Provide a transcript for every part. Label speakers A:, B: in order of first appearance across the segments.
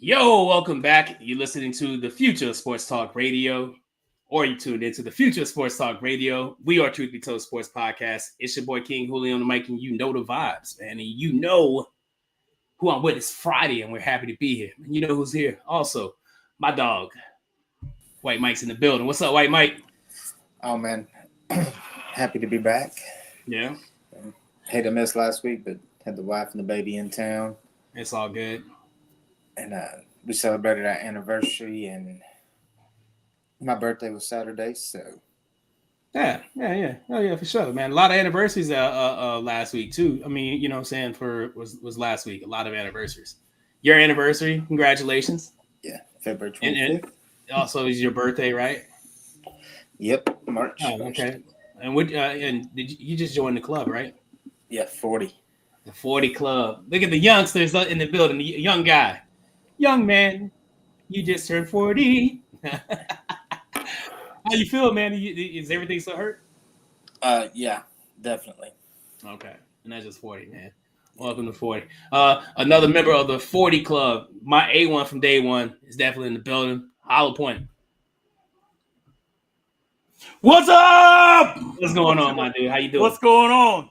A: Yo, welcome back. You're listening to the Future of Sports Talk Radio, or you tuned into the Future of Sports Talk Radio. We are Truth Be Told Sports Podcast. It's your boy King Julio on the mic, and you know the vibes, man. And you know who I'm with. It's Friday, and we're happy to be here. And you know who's here? Also, my dog, White Mike's in the building. What's up, White Mike?
B: Oh, man. Happy to be back.
A: Yeah.
B: Hate to miss last week, but had the wife and the baby in town.
A: It's all good.
B: And we celebrated our anniversary, and my birthday was Saturday, so.
A: Yeah. Oh, yeah, for sure, man. A lot of anniversaries last week, too. I mean, you know what I'm saying, was last week. A lot of anniversaries. Your anniversary, congratulations.
B: Yeah, February 25th.
A: And also is your birthday, right?
B: Yep, March.
A: Oh, okay. And did you just joined the club, right?
B: Yeah, 40.
A: The 40 club. Look at the youngsters in the building. The young guy. Young man, you just turned 40. How you feel, man? Is everything still hurt?
B: Yeah, definitely.
A: Okay. And that's just 40, man. Welcome to 40. Another member of the 40 club, my A1 from day one, is definitely in the building. Hollow Point.
C: What's up?
A: What's going on, my dude? How you doing?
C: What's going on?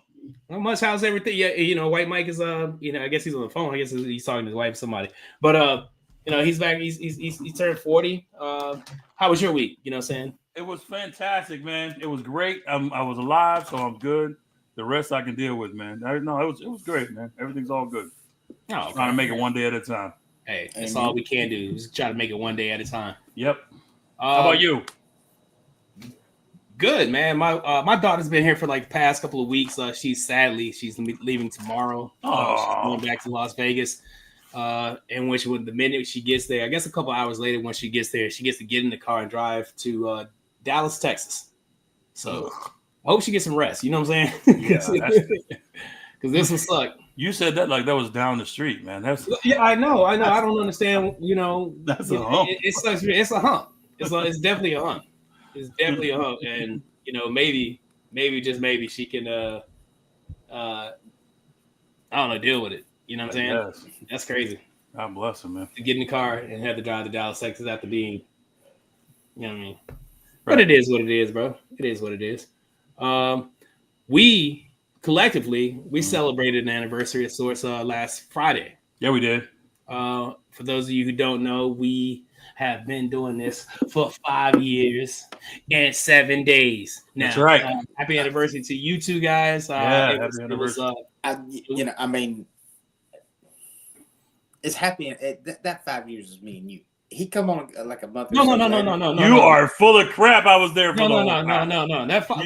A: Not much. How's everything? Yeah, you know, White Mike is I guess he's on the phone. I guess he's talking to his wife or somebody. But he's back. He's turned 40. How was your week? You know what I'm saying?
C: It was fantastic, man. It was great. I was alive, so I'm good. The rest I can deal with, man. It was great, man. Everything's all good.
A: Oh,
C: trying to make it one day at a time.
A: Hey, that's all we can do. Just try to make it one day at a time.
C: Yep. How about you?
A: Good, man. My daughter's been here for like the past couple of weeks. She's leaving tomorrow. She's going back to Las Vegas. And the minute she gets there, I guess a couple hours later, when she gets there, she gets to get in the car and drive to Dallas, Texas. So I hope she gets some rest. You know what I'm saying? Because this will suck.
C: You said that like that was down the street, man.
A: Yeah, I know. I don't understand. You know,
C: that's a hump.
A: It sucks. It's a hump. It's definitely a hump. It's definitely a hump, and you know, maybe just maybe she can, I don't know, deal with it. You know what I'm saying?
C: Yes.
A: That's crazy.
C: God bless him, man.
A: To get in the car and have to drive to Dallas, Texas after being, you know what I mean? Right. But it is what it is, bro. It is what it is. We collectively celebrated an anniversary of sorts last Friday.
C: Yeah, we did.
A: For those of you who don't know, we have been doing this for 5 years and 7 days. Now,
C: that's right.
A: Happy anniversary to you two guys.
C: Happy anniversary.
B: It's happy. That 5 years is me and you. He come on like a month.
A: No.
C: You are full of crap. I was there for
A: no.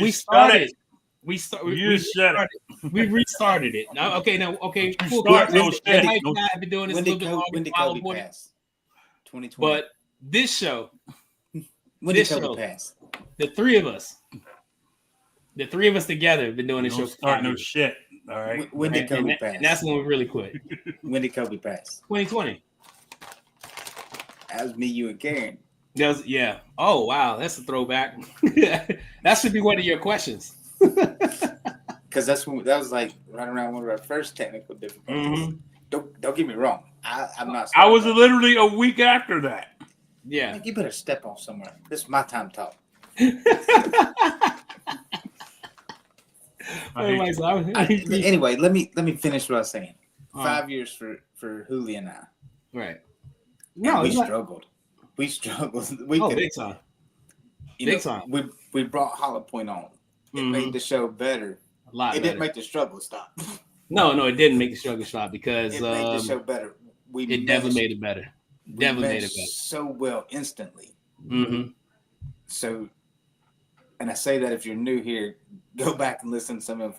A: We started. We restarted it. Okay. Cool.
C: Start no shit.
A: I've been doing this a little bit longer.
B: When did Kobe pass? 2020.
A: But this show,
B: when did Kobe pass?
A: The three of us together have been doing this show.
C: Start no shit. All right.
B: When did Kobe pass?
A: And that's when we really quit.
B: When did Kobe pass?
A: 2020.
B: That was me, you, and Karen.
A: Yeah. Oh wow, that's a throwback. That should be one of your questions.
B: Because that was like right around one of our first technical difficulties.
A: Mm-hmm.
B: Don't get me wrong. I'm not.
C: I was literally a week after that.
A: Yeah.
B: Man, you better step on somewhere. This is my time to talk. Anyway, let me finish what I was saying. 5 years for Julio and I.
A: Right.
B: No, we struggled. We struggled.
A: Big time.
B: Big time. We brought Hollow Point on. It made the show better.
A: A lot.
B: It didn't make the struggle stop.
A: No, it didn't make the struggle stop because
B: it made the show better.
A: It definitely made it better. Definitely made it better.
B: So well instantly.
A: Mm-hmm.
B: So, and I say that if you're new here, go back and listen to some of the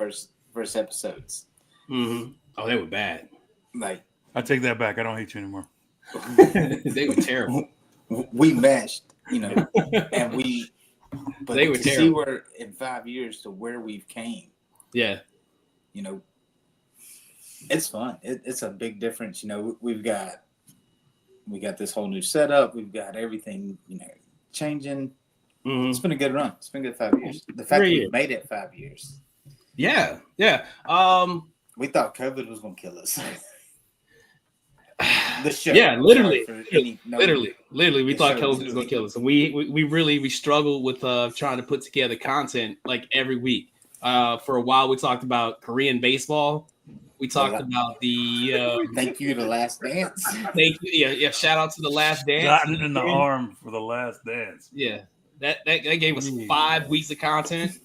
B: first episodes.
A: Mm-hmm. Oh, they were bad.
B: Like,
C: I take that back. I don't hate you anymore.
A: They were terrible.
B: We meshed, and but
A: they were
B: to
A: terrible.
B: See where in 5 years to where we've came.
A: Yeah.
B: It's fun. It's a big difference. We got this whole new setup. We've got everything, changing. Mm-hmm. It's been a good run. It's been a good 5 years. The fact that we made it 5 years.
A: Yeah.
B: We thought COVID was going to kill us. The show.
A: Yeah, literally.
B: Literally,
A: we thought Kelly was gonna kill us. And we struggled with trying to put together content like every week. For a while we talked about Korean baseball. We talked about the
B: thank you, The Last Dance.
A: Thank you. Yeah. Shout out to The Last Dance.
C: Gotten in the arm for The Last Dance.
A: Yeah. That gave us 5 weeks of content.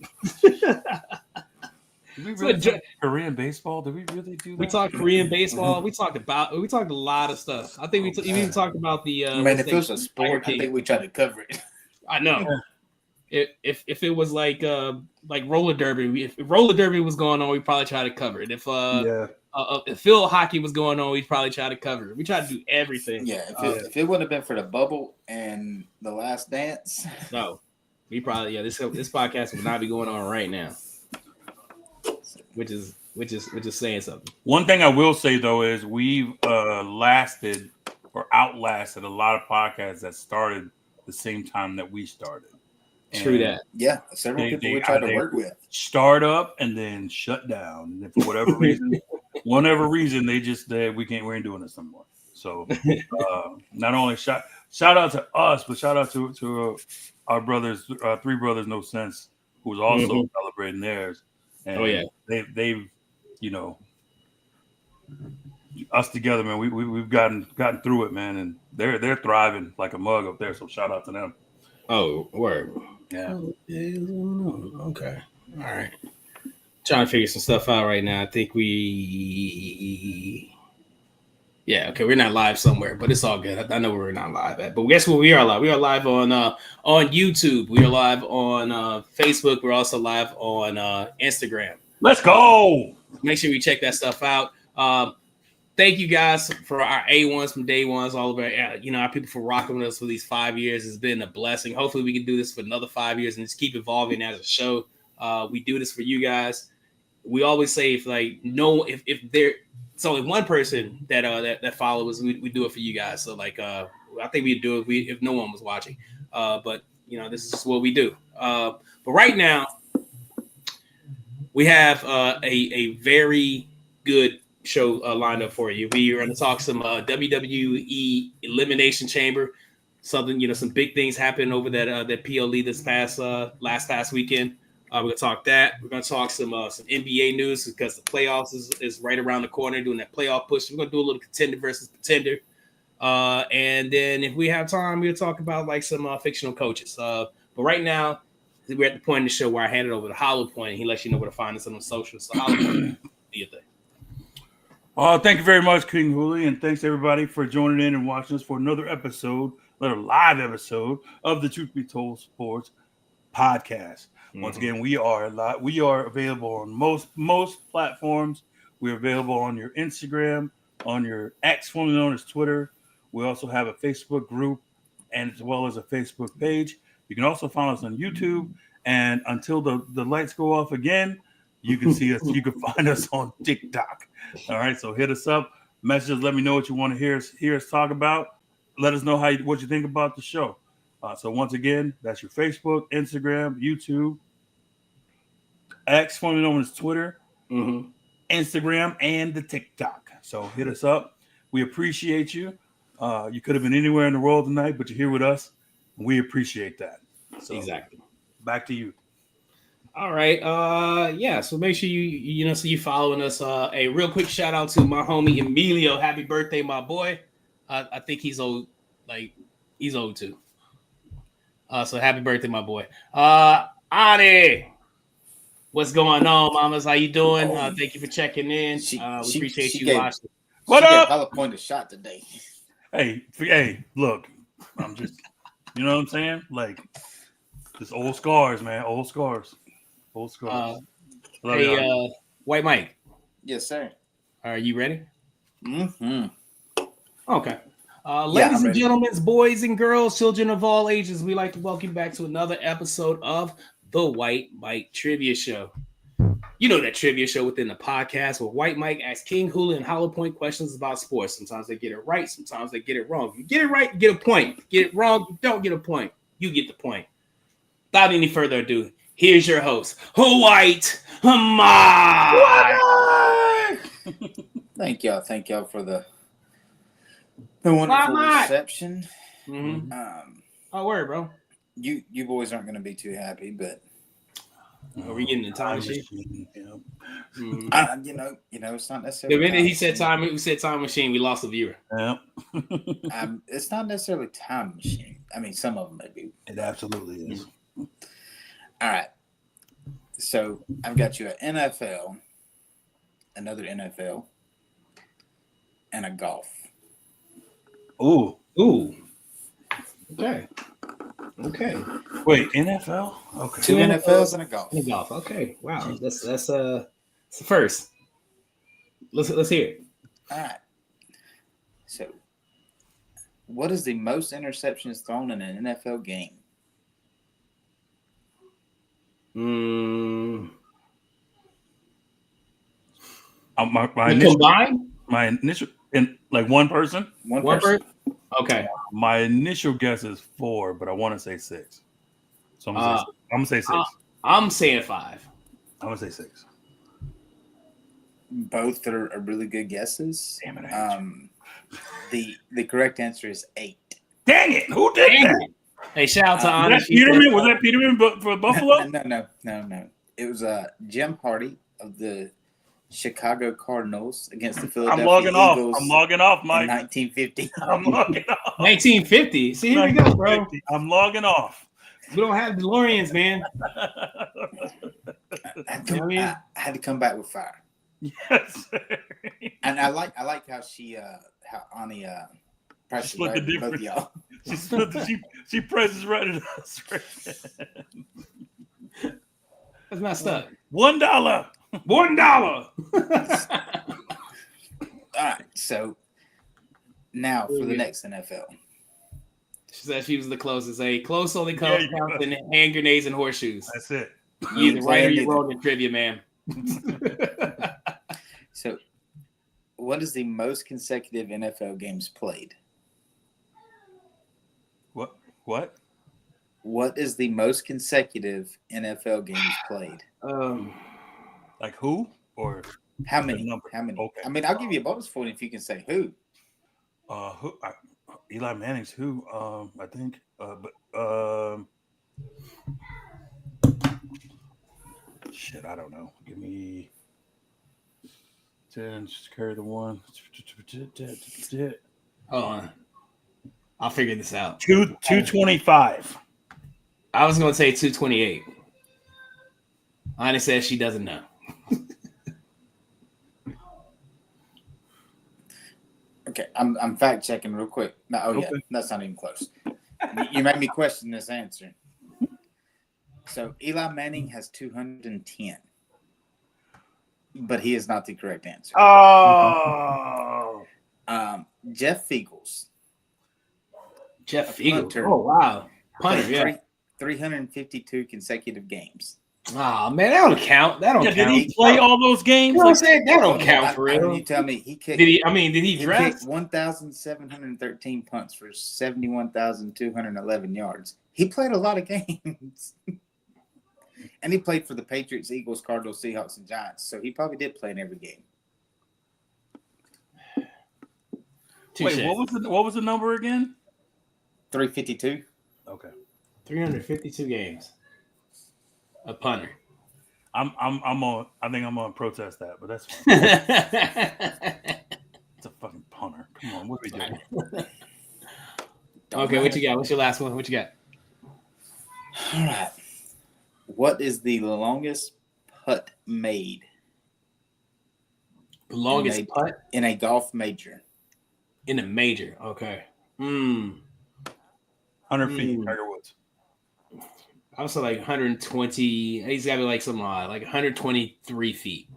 C: Did we really talk Korean baseball? Did we really do that?
A: We talked Korean baseball. We talked a lot of stuff. I think we even talked about the
B: man, if it was a sport, I think we tried to cover it.
A: I know. If it was like roller derby, if roller derby was going on, we probably try to cover it. If field hockey was going on, we'd probably try to cover it. We try to do everything.
B: Yeah, if it would have been for the bubble and The Last Dance,
A: no, we probably this podcast would not be going on right now. Which is saying something.
C: One thing I will say though is we've outlasted a lot of podcasts that started the same time that we started.
A: True that.
B: Yeah, several people we tried to work with
C: start up and then shut down. And for whatever reason, they just we ain't doing this anymore. So not only shout out to us, but shout out to our brothers, Three Brothers No Sense, who was also celebrating theirs. And they've us together, man. We've gotten through it, man, and they're thriving like a mug up there. So shout out to them.
A: Oh, word.
C: Yeah.
A: Okay. All right. Trying to figure some stuff out right now. I think we're not live somewhere, but it's all good. I know we're not live at, but guess what? We are live. We are live on YouTube. We are live on Facebook. We're also live on Instagram.
C: Let's go.
A: Make sure we check that stuff out. Thank you guys for our A1s from day ones, all of our people for rocking with us for these 5 years. It's been a blessing. Hopefully we can do this for another 5 years and just keep evolving as a show. We do this for you guys. We always say if it's only one person that follows us, we do it for you guys. So I think we'd do it if no one was watching. But this is just what we do. But right now we have a very good show lined up for you. We are going to talk some WWE Elimination Chamber. Something, some big things happened over that PLE this past weekend. We're going to talk that. We're going to talk some NBA news because the playoffs is right around the corner, doing that playoff push. We're going to do a little contender versus pretender. And then if we have time, we'll talk about some fictional coaches. But right now, we're at the point in the show where I hand it over to Hollow Point, and he lets you know where to find us on the socials. So Hollow Point, do your thing.
C: Thank you very much, King Hooli, and thanks everybody for joining in and watching us for another live episode of the Truth Be Told Sports Podcast. Once again, we are available on most platforms. We're available on your Instagram, on your X, formerly known as Twitter. We also have a Facebook group and as well as a Facebook page. You can also find us on YouTube. And until the lights go off again, you can see us. You can find us on TikTok. All right, so hit us up. Messages. Let me know what you want to hear us talk about. Let us know what you think about the show. So once again, that's your Facebook, Instagram, YouTube, X, formerly known as Twitter, Instagram, and the TikTok. So hit us up. We appreciate you. You could have been anywhere in the world tonight, but you're here with us. And we appreciate that. So
A: exactly.
C: Back to you.
A: All right. So make sure you following us. A real quick shout out to my homie Emilio. Happy birthday, my boy. I think he's old. He's old too. So happy birthday, my boy. Ani, what's going on, mamas? How you doing? Thank you for checking in. We appreciate you watching.
B: What up? Hollow Point a shot today.
C: Hey, look, I'm just, you know what I'm saying? Just old scars, man. Old scars.
A: White Mike.
B: Yes, sir.
A: Are you ready?
B: Mm-hmm.
A: Okay. Ladies and gentlemen, boys and girls, children of all ages, we'd like to welcome you back to another episode of the White Mike Trivia Show. You know, that trivia show within the podcast where White Mike asks King Hula and Hollow Point questions about sports. Sometimes they get it right, sometimes they get it wrong. If you get it right, you get a point. If you get it wrong, you don't get a point. You get the point. Without any further ado, here's your host, White Mike.
B: Thank y'all for the Who won it for reception?
A: Mm-hmm. Oh, word, bro.
B: You boys aren't going to be too happy, but
A: are we getting the time machine?
B: Yeah. Mm-hmm. It's not necessarily.
A: The minute he said time machine, we lost a viewer.
C: Yeah.
B: It's not necessarily time machine. I mean, some of them may be.
C: It absolutely is.
B: All right. So I've got you an NFL, another NFL, and a golf.
C: Ooh.
A: Okay.
C: Wait, NFL? Okay.
B: 2 NFLs and a golf.
A: And a golf. Okay. Wow. That's the first. Let's hear it.
B: All right. So, what is the most interceptions thrown in an NFL game?
C: My initial in like one person.
B: One person.
A: Okay.
C: My initial guess is 4, but I want to say 6. So I'm gonna say 6.
A: I'm saying 5.
C: I'm gonna say 6.
B: Both are really good guesses.
C: Damn it!
B: The correct answer is 8.
C: Dang it! Who did that?
A: Hey, shout out to
C: Anna. Was that Peterman for Buffalo?
B: No. It was Jim Hardy of the Chicago Cardinals against the Philadelphia Eagles.
C: I'm logging off, Mike.
B: 1950.
C: I'm logging off.
A: 1950. See, here we go, bro.
C: I'm logging off.
A: We don't have DeLoreans, man.
B: I had to come back with fire.
C: Yes, sir.
B: And I like how Ani
C: split the difference. Y'all. She split she presses right at us.
A: That's messed up.
C: $1.
A: $1.
B: All right, so now for the next NFL.
A: She said she was the closest. Close only counts in hand grenades and horseshoes.
C: That's it.
A: You either right or you wrong in trivia, man.
B: So, what is the most consecutive NFL games played?
C: What?
B: What is the most consecutive NFL games played?
C: Like who or
B: how many? How many?
C: Okay.
B: I mean, I'll give you a bonus point if you can say who.
C: Eli Manning's who? I think. Shit, I don't know. Give me 10. Just carry the 1.
A: Hold on. I'll figure this out.
C: 225.
A: I was going to say 228. Ani says she doesn't know.
B: Okay, I'm fact checking real quick. Yeah, that's not even close. You made me question this answer. So Eli Manning has 210, but he is not the correct answer.
C: Oh,
B: Jeff Fiegels.
A: Punter. Oh wow, punter. Yeah,
B: 352 consecutive games.
A: Oh man, that don't count. That don't count.
C: Did he play all those games?
A: You know what I'm saying? That don't count for real.
B: You tell me he kicked.
A: Did he dress?
B: Kicked 1,713 punts for 71,211 yards. He played a lot of games. And he played for the Patriots, Eagles, Cardinals, Seahawks, and Giants. So he probably did play in every game.
C: Wait, what was the number again?
B: 352.
C: Okay.
A: 352 games. A punter.
C: I think I'm gonna protest that, but that's fine. It's a fucking punter. Come on, what are we doing?
A: Okay, what you got? What's your last one? What you got?
B: All right. What is the longest putt made?
A: Longest putt
B: in a golf major.
A: In a major, okay.
C: 100 feet, Tiger Woods.
A: I would say like 120. He's got to be like something odd, like 123 feet.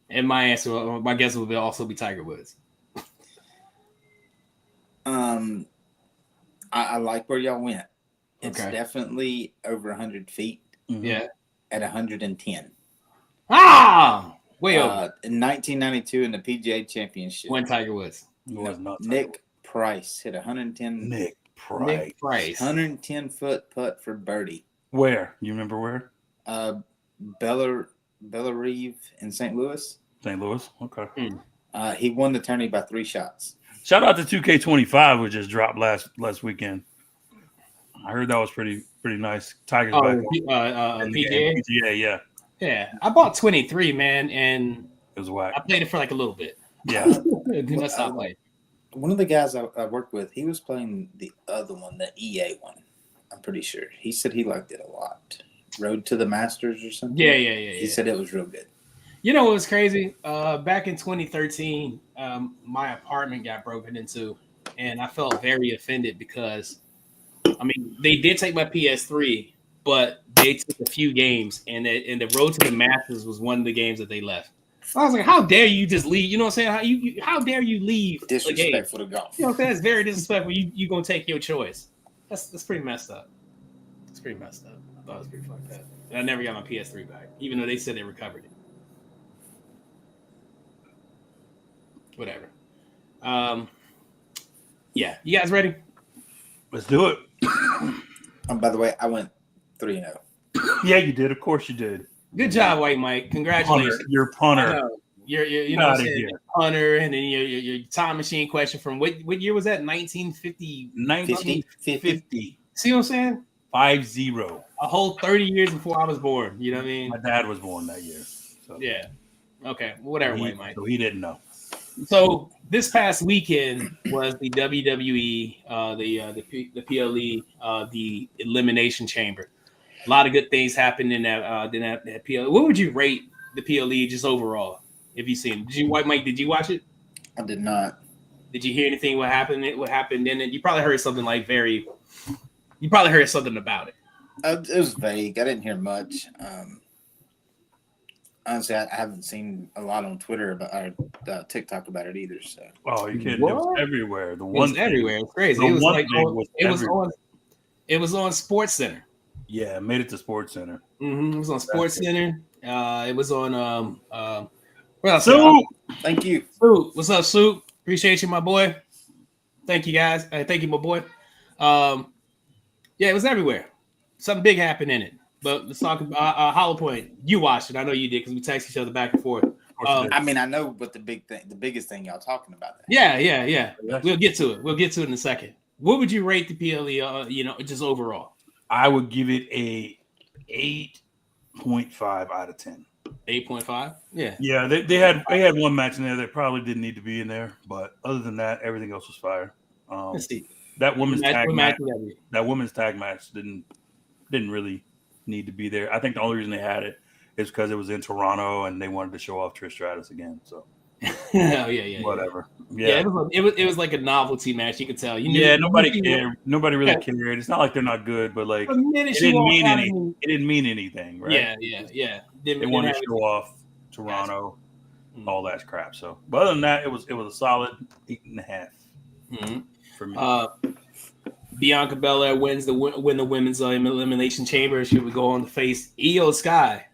A: And my guess would also be Tiger Woods.
B: I like where y'all went. It's definitely over 100 feet.
A: Yeah.
B: At 110.
A: Way over.
B: In 1992 in the PGA Championship.
A: When Tiger Woods.
B: Nick Price hit 110.
C: Nick Price.
B: 110-foot putt for birdie.
C: Where? You remember where?
B: Bellerive in St. Louis.
C: St. Louis? Okay.
B: He won the tourney by 3 shots.
C: Shout out to 2K25, which just dropped last weekend. I heard that was pretty nice. Tigers back.
A: PGA?
C: PGA,
A: yeah. I bought 23, man, and
C: it was whack.
A: I played it for like a little bit.
C: Yeah.
A: Then I stopped playing.
B: One of the guys I worked with, he was playing the other one, the EA one. I'm pretty sure. He said he liked it a lot. Road to the Masters or something.
A: Yeah.
B: He said it was real good.
A: You know what was crazy? Back in 2013, my apartment got broken into, and I felt very offended because, I mean, they did take my PS3, but they took a few games, and the Road to the Masters was one of the games that they left. I was like, how dare you just leave? You know what I'm saying? How dare you leave?
B: Disrespectful to golf.
A: You know what I'm saying? It's very disrespectful. You gonna take your choice. That's pretty messed up. It's pretty messed up. I thought it was pretty fucked up. And I never got my PS3 back, even though they said they recovered it. Whatever. Yeah. You guys ready?
C: Let's do it.
B: By the way, I went 3-0.
C: Yeah, you did. Of course you did.
A: Good job, White Mike. Congratulations.
C: You're a punter.
A: You're you know what I'm saying? Punter, and then your time machine question from what year was that? 1950.
C: 1950.
A: See what I'm saying?
C: 50.
A: A whole 30 years before I was born. You know what I mean?
C: My dad was born that year. So.
A: Yeah. Okay. Whatever, White Mike.
C: So he didn't know.
A: So this past weekend was the WWE, the PLE, the Elimination Chamber. A lot of good things happened in that PLE. What would you rate the PLE just overall? If you seen it? White Mike? Did you watch it?
B: I did not.
A: Did you hear anything? What happened in it? You probably heard something You probably heard something about it.
B: It was vague. I didn't hear much. Honestly, I haven't seen a lot on Twitter or TikTok about it either. So.
C: Oh, you kidding? It was everywhere. It was
A: everywhere. It's crazy. It was on Sports Center.
C: Yeah, it made it to Sports Center.
A: Mm-hmm. It was on Sports Center. It was on what else?
C: Soup!
B: Thank you.
A: Soup. What's up, Soup? Appreciate you, my boy. Thank you, guys. Thank you, my boy. Yeah, it was everywhere. Something big happened in it. But let's talk about Hollow Point. You watched it. I know you did because we text each other back and forth.
B: I mean, I know what the biggest thing y'all talking about.
A: Yeah. We'll get to it in a second. What would you rate the PLE? Just overall.
C: I would give it a 8.5 out of 10.
A: 8.5. Yeah.
C: Yeah, they had one match in there that probably didn't need to be in there, but other than that, everything else was fire.
A: Let's see.
C: That women's tag match didn't really need to be there. I think the only reason they had it is because it was in Toronto and they wanted to show off Trish Stratus again. So
A: yeah.
C: Whatever. Yeah.
A: It was like a novelty match. You could tell.
C: Nobody cared. Nobody really cared. It's not like they're not good, but like it didn't mean anything, right?
A: Yeah.
C: They wanted to show off Toronto, all that crap. So, but other than that, it was a solid 8.5 for me.
A: Bianca Belair wins the women's Elimination Chamber. She would go on to face Io Sky,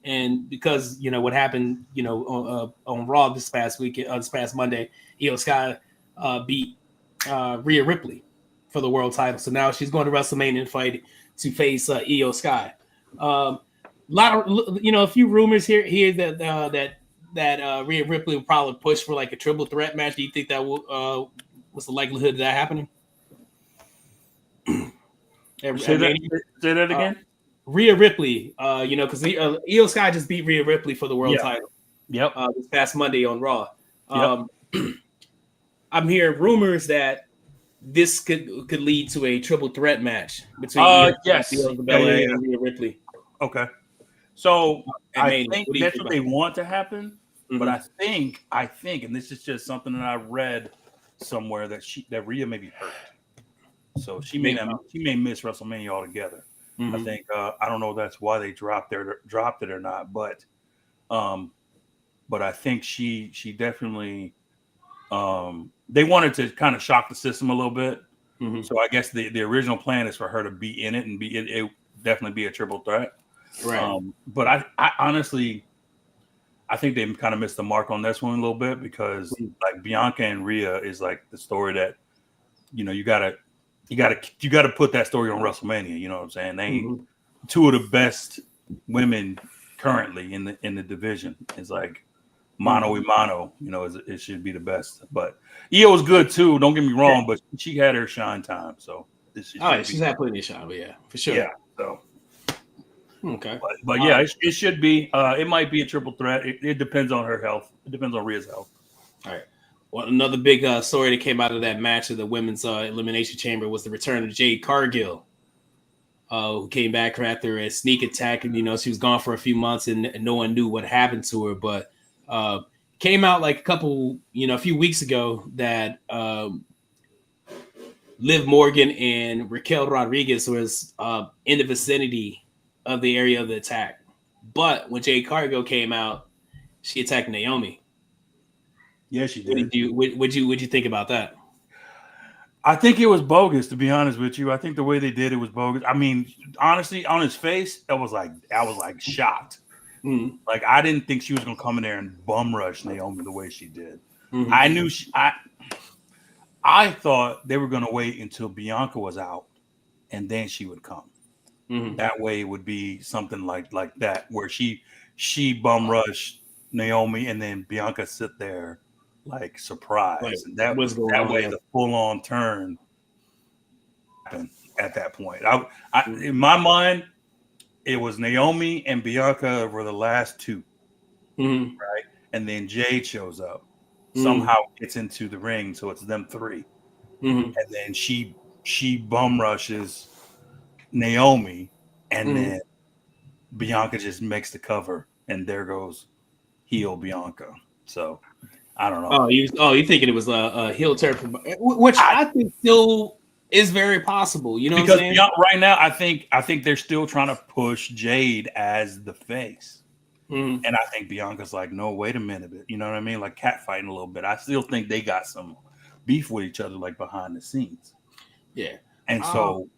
A: and because what happened, on Raw this past Monday, Io Sky beat Rhea Ripley for the world title. So now she's going to WrestleMania fight to face Io Sky. A few rumors here that Rhea Ripley will probably push for like a triple threat match. Do you think that what's the likelihood of that happening?
C: Say that again.
A: Rhea Ripley, because Io Sky just beat Rhea Ripley for the world title.
C: Yep.
A: This past Monday on Raw. I'm hearing rumors that this could lead to a triple threat match between Belair and Rhea Ripley.
C: Okay. So I think that's what they want to happen, but I think, and this is just something that I read somewhere that Rhea may be hurt. So she may miss WrestleMania altogether. I think I don't know if that's why they dropped it or not, but I think she definitely they wanted to kind of shock the system a little bit. So I guess the original plan is for her to be in it and it definitely be a triple threat.
A: Right.
C: But I honestly I think they kind of missed the mark on this one a little bit because like Bianca and Rhea is like the story that you gotta put that story on WrestleMania. You know what I'm saying? They two of the best women currently in the division. It's like mano a mano, it should be the best. But Io was good too. Don't get me wrong, but she had her shine time. So
A: she's had plenty of shine, but yeah, for sure.
C: Yeah. So
A: okay,
C: but yeah, it should be. It might be a triple threat. It depends on her health. It depends on Rhea's health.
A: All right. Well, another big story that came out of that match of the women's elimination chamber was the return of Jade Cargill, who came back after a sneak attack. And, she was gone for a few months and no one knew what happened to her. But came out like a few weeks ago that Liv Morgan and Raquel Rodriguez was in the vicinity of the area of the attack. But when Jade Cargill came out, she attacked Naomi.
C: Yeah, she did.
A: Would you think about that?
C: I think it was bogus, to be honest with you. I think the way they did it was bogus. I mean, honestly, on his face, I was like shocked.
A: Mm-hmm.
C: Like, I didn't think she was gonna come in there and bum rush Naomi the way she did.
A: Mm-hmm.
C: I knew I thought they were gonna wait until Bianca was out and then she would come.
A: Mm-hmm.
C: That way it would be something like that, where she bum rushed Naomi and then Bianca sit there like surprised.
A: Like,
C: and that way the full-on turn happened at that point. I in my mind, it was Naomi and Bianca were the last two,
A: mm-hmm.
C: right? And then Jade shows up,
A: mm-hmm.
C: somehow gets into the ring, so it's them three.
A: Mm-hmm.
C: And then she bum rushes Naomi, and
A: mm-hmm.
C: then Bianca just makes the cover, and there goes heel Bianca. So I don't know.
A: You thinking it was a heel turn, which I think still is very possible. You know
C: because
A: what I'm saying?
C: Right now, I think they're still trying to push Jade as the face,
A: mm-hmm.
C: and I think Bianca's like, no, wait a minute, you know what I mean? Like catfighting a little bit. I still think they got some beef with each other, like behind the scenes.
A: Yeah,
C: and so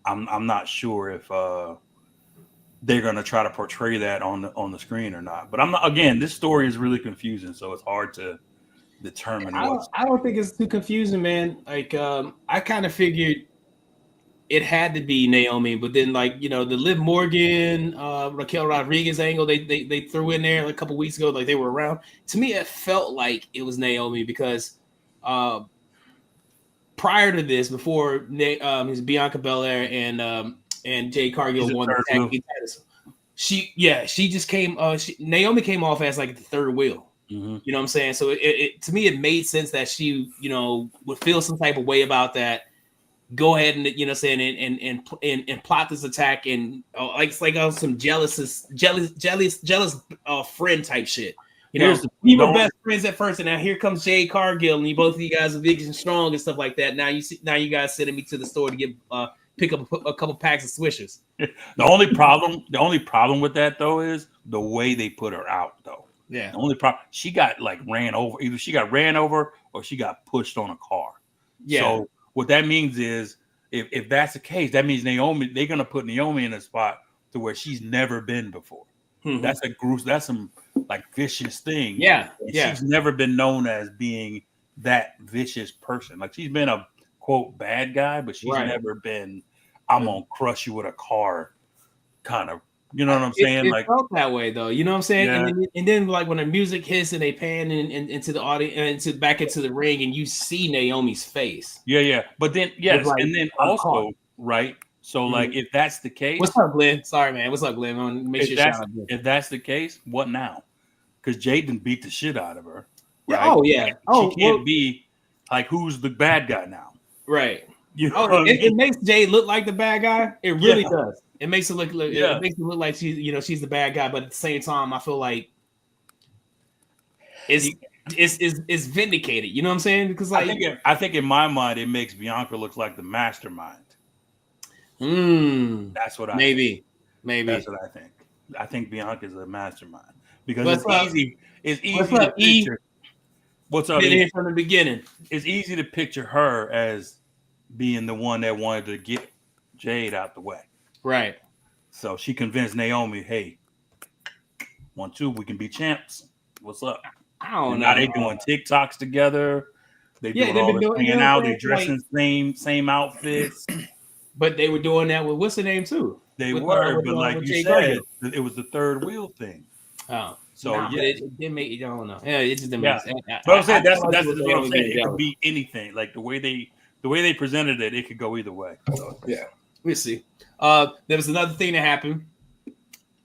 C: I'm not sure if they're going to try to portray that on the screen or not. But I'm not. Again, this story is really confusing, so it's hard to determine.
A: I don't think it's too confusing, man. Like I kind of figured it had to be Naomi, but then the Liv Morgan, Raquel Rodriguez angle they threw in there like a couple weeks ago, like they were around. To me, it felt like it was Naomi because prior to this, before Bianca Belair and Jade Cargill won the tag team titles, she just came. Naomi came off as like the third wheel.
C: Mm-hmm.
A: You know what I'm saying? So it to me it made sense that she would feel some type of way about that. Go ahead and and plot this attack and it's like some jealous friend type shit. We were best friends at first, and now here comes Jade Cargill, and both of you guys are big and strong and stuff like that. Now you guys sending me to the store to get pick up a couple packs of Swishers.
C: The only problem with that though is the way they put her out though.
A: Yeah.
C: The only problem, she got ran over. Either she got ran over or she got pushed on a car.
A: Yeah.
C: So what that means is if that's the case, that means they're gonna put Naomi in a spot to where she's never been before.
A: Mm-hmm.
C: That's some vicious thing.
A: Yeah.
C: She's never been known as being that vicious person. Like she's been a quote bad guy, but she's never been I'm gonna crush you with a car kind of. You know what I'm saying?
A: It felt that way though. You know what I'm saying? Yeah. And then when the music hits and they pan into the audience and back into the ring and you see Naomi's face.
C: Yeah. But then and then also right. So if that's the case,
A: what's up, Glenn? Sorry, man. What's up, Glenn? Make sure
C: if that's the case, what now? Because Jaden beat the shit out of her.
A: Right? Oh yeah.
C: She can't be like who's the bad guy now?
A: Right.
C: It
A: makes Jade look like the bad guy. It really does. It makes it look it makes it look like she's the bad guy, but at the same time, I feel like it's vindicated. You know what I'm saying? Because
C: I think in my mind, it makes Bianca look like the mastermind. That's what I
A: maybe.
C: That's what I think. I think Bianca's a mastermind because it's easy to picture. What's up?
A: Been here from the beginning.
C: It's easy to picture her as being the one that wanted to get Jade out the way.
A: Right.
C: So she convinced Naomi, hey, 1-2, we can be champs. What's up?
A: I don't know.
C: Now they doing TikToks together. They doing all this hanging out. They dressing same outfits.
A: But they were doing that with what's the name too?
C: They were, but like you said, it was the third wheel thing.
A: Oh.
C: So
A: but it didn't make. I don't know. Yeah, it just didn't make sense.
C: But I'm saying that's what I'm saying. It could be anything. Like the way they presented it could go either way. So
A: yeah, we'll see. There was another thing that happened.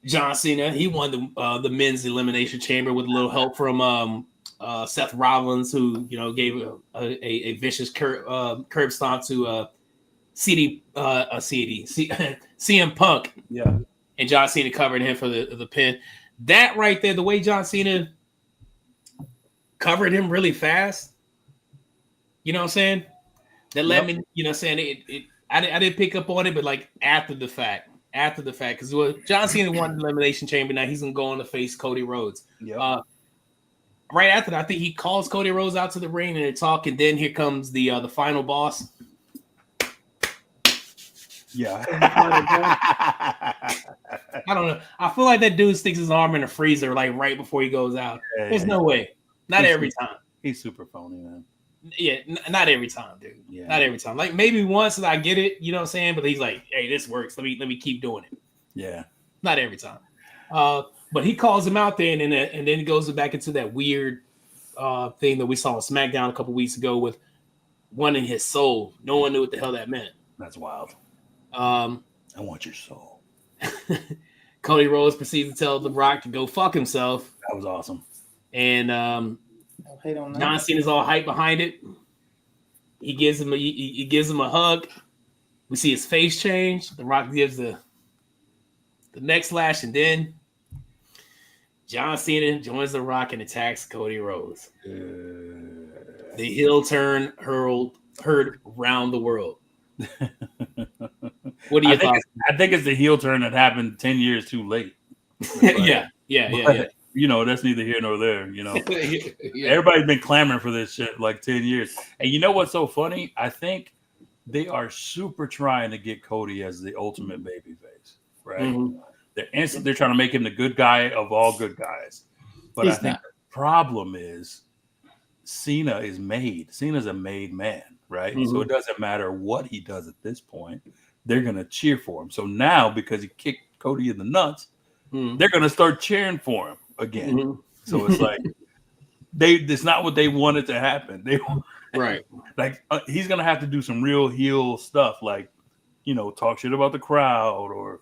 A: John Cena, he won the men's elimination chamber with a little help from Seth Rollins, who gave a vicious curb stomp to CM Punk.
C: Yeah,
A: and John Cena covered him for the pin. That right there, the way John Cena covered him really fast. You know what I'm saying? That let me, saying I didn't pick up on it, but like after the fact, because John Cena won the Elimination Chamber. Now he's gonna go on to face Cody Rhodes.
C: Yeah.
A: Right after that, I think he calls Cody Rhodes out to the ring and they're talking. Then here comes the final boss.
C: Yeah.
A: I don't know. I feel like that dude sticks his arm in a freezer like right before he goes out. There's no way. Not every time.
C: He's super phony, man.
A: Yeah, not every time, dude.
C: Yeah.
A: Not every time. Like maybe once and I get it, you know what I'm saying? But he's like, hey, this works. Let me keep doing it.
C: Yeah.
A: Not every time. But he calls him out there and then he goes back into that weird thing that we saw on SmackDown a couple weeks ago with wanting his soul. No one knew what the hell that meant.
C: That's wild.
A: I
C: want your soul.
A: Cody Rhodes proceeds to tell The Rock to go fuck himself.
C: That was awesome.
A: And John Cena's all hype behind it. He gives him a hug. We see his face change. The Rock gives the neck slash, and then John Cena joins The Rock and attacks Cody Rhodes. The heel turn heard around the world. What do you think?
C: I think it's the heel turn that happened 10 years too late.
A: Yeah.
C: That's neither here nor there. Everybody's been clamoring for this shit like 10 years. And you know what's so funny? I think they are super trying to get Cody as the ultimate babyface, right? Mm-hmm. They're trying to make him the good guy of all good guys. But I think the problem is Cena is made. Cena's a made man, right? Mm-hmm. So it doesn't matter what he does at this point. They're going to cheer for him. So now, because he kicked Cody in the nuts, they're going to start cheering for him again. Mm-hmm. So it's like it's not what they wanted to happen.
A: Right.
C: Like he's going to have to do some real heel stuff, like, talk shit about the crowd or,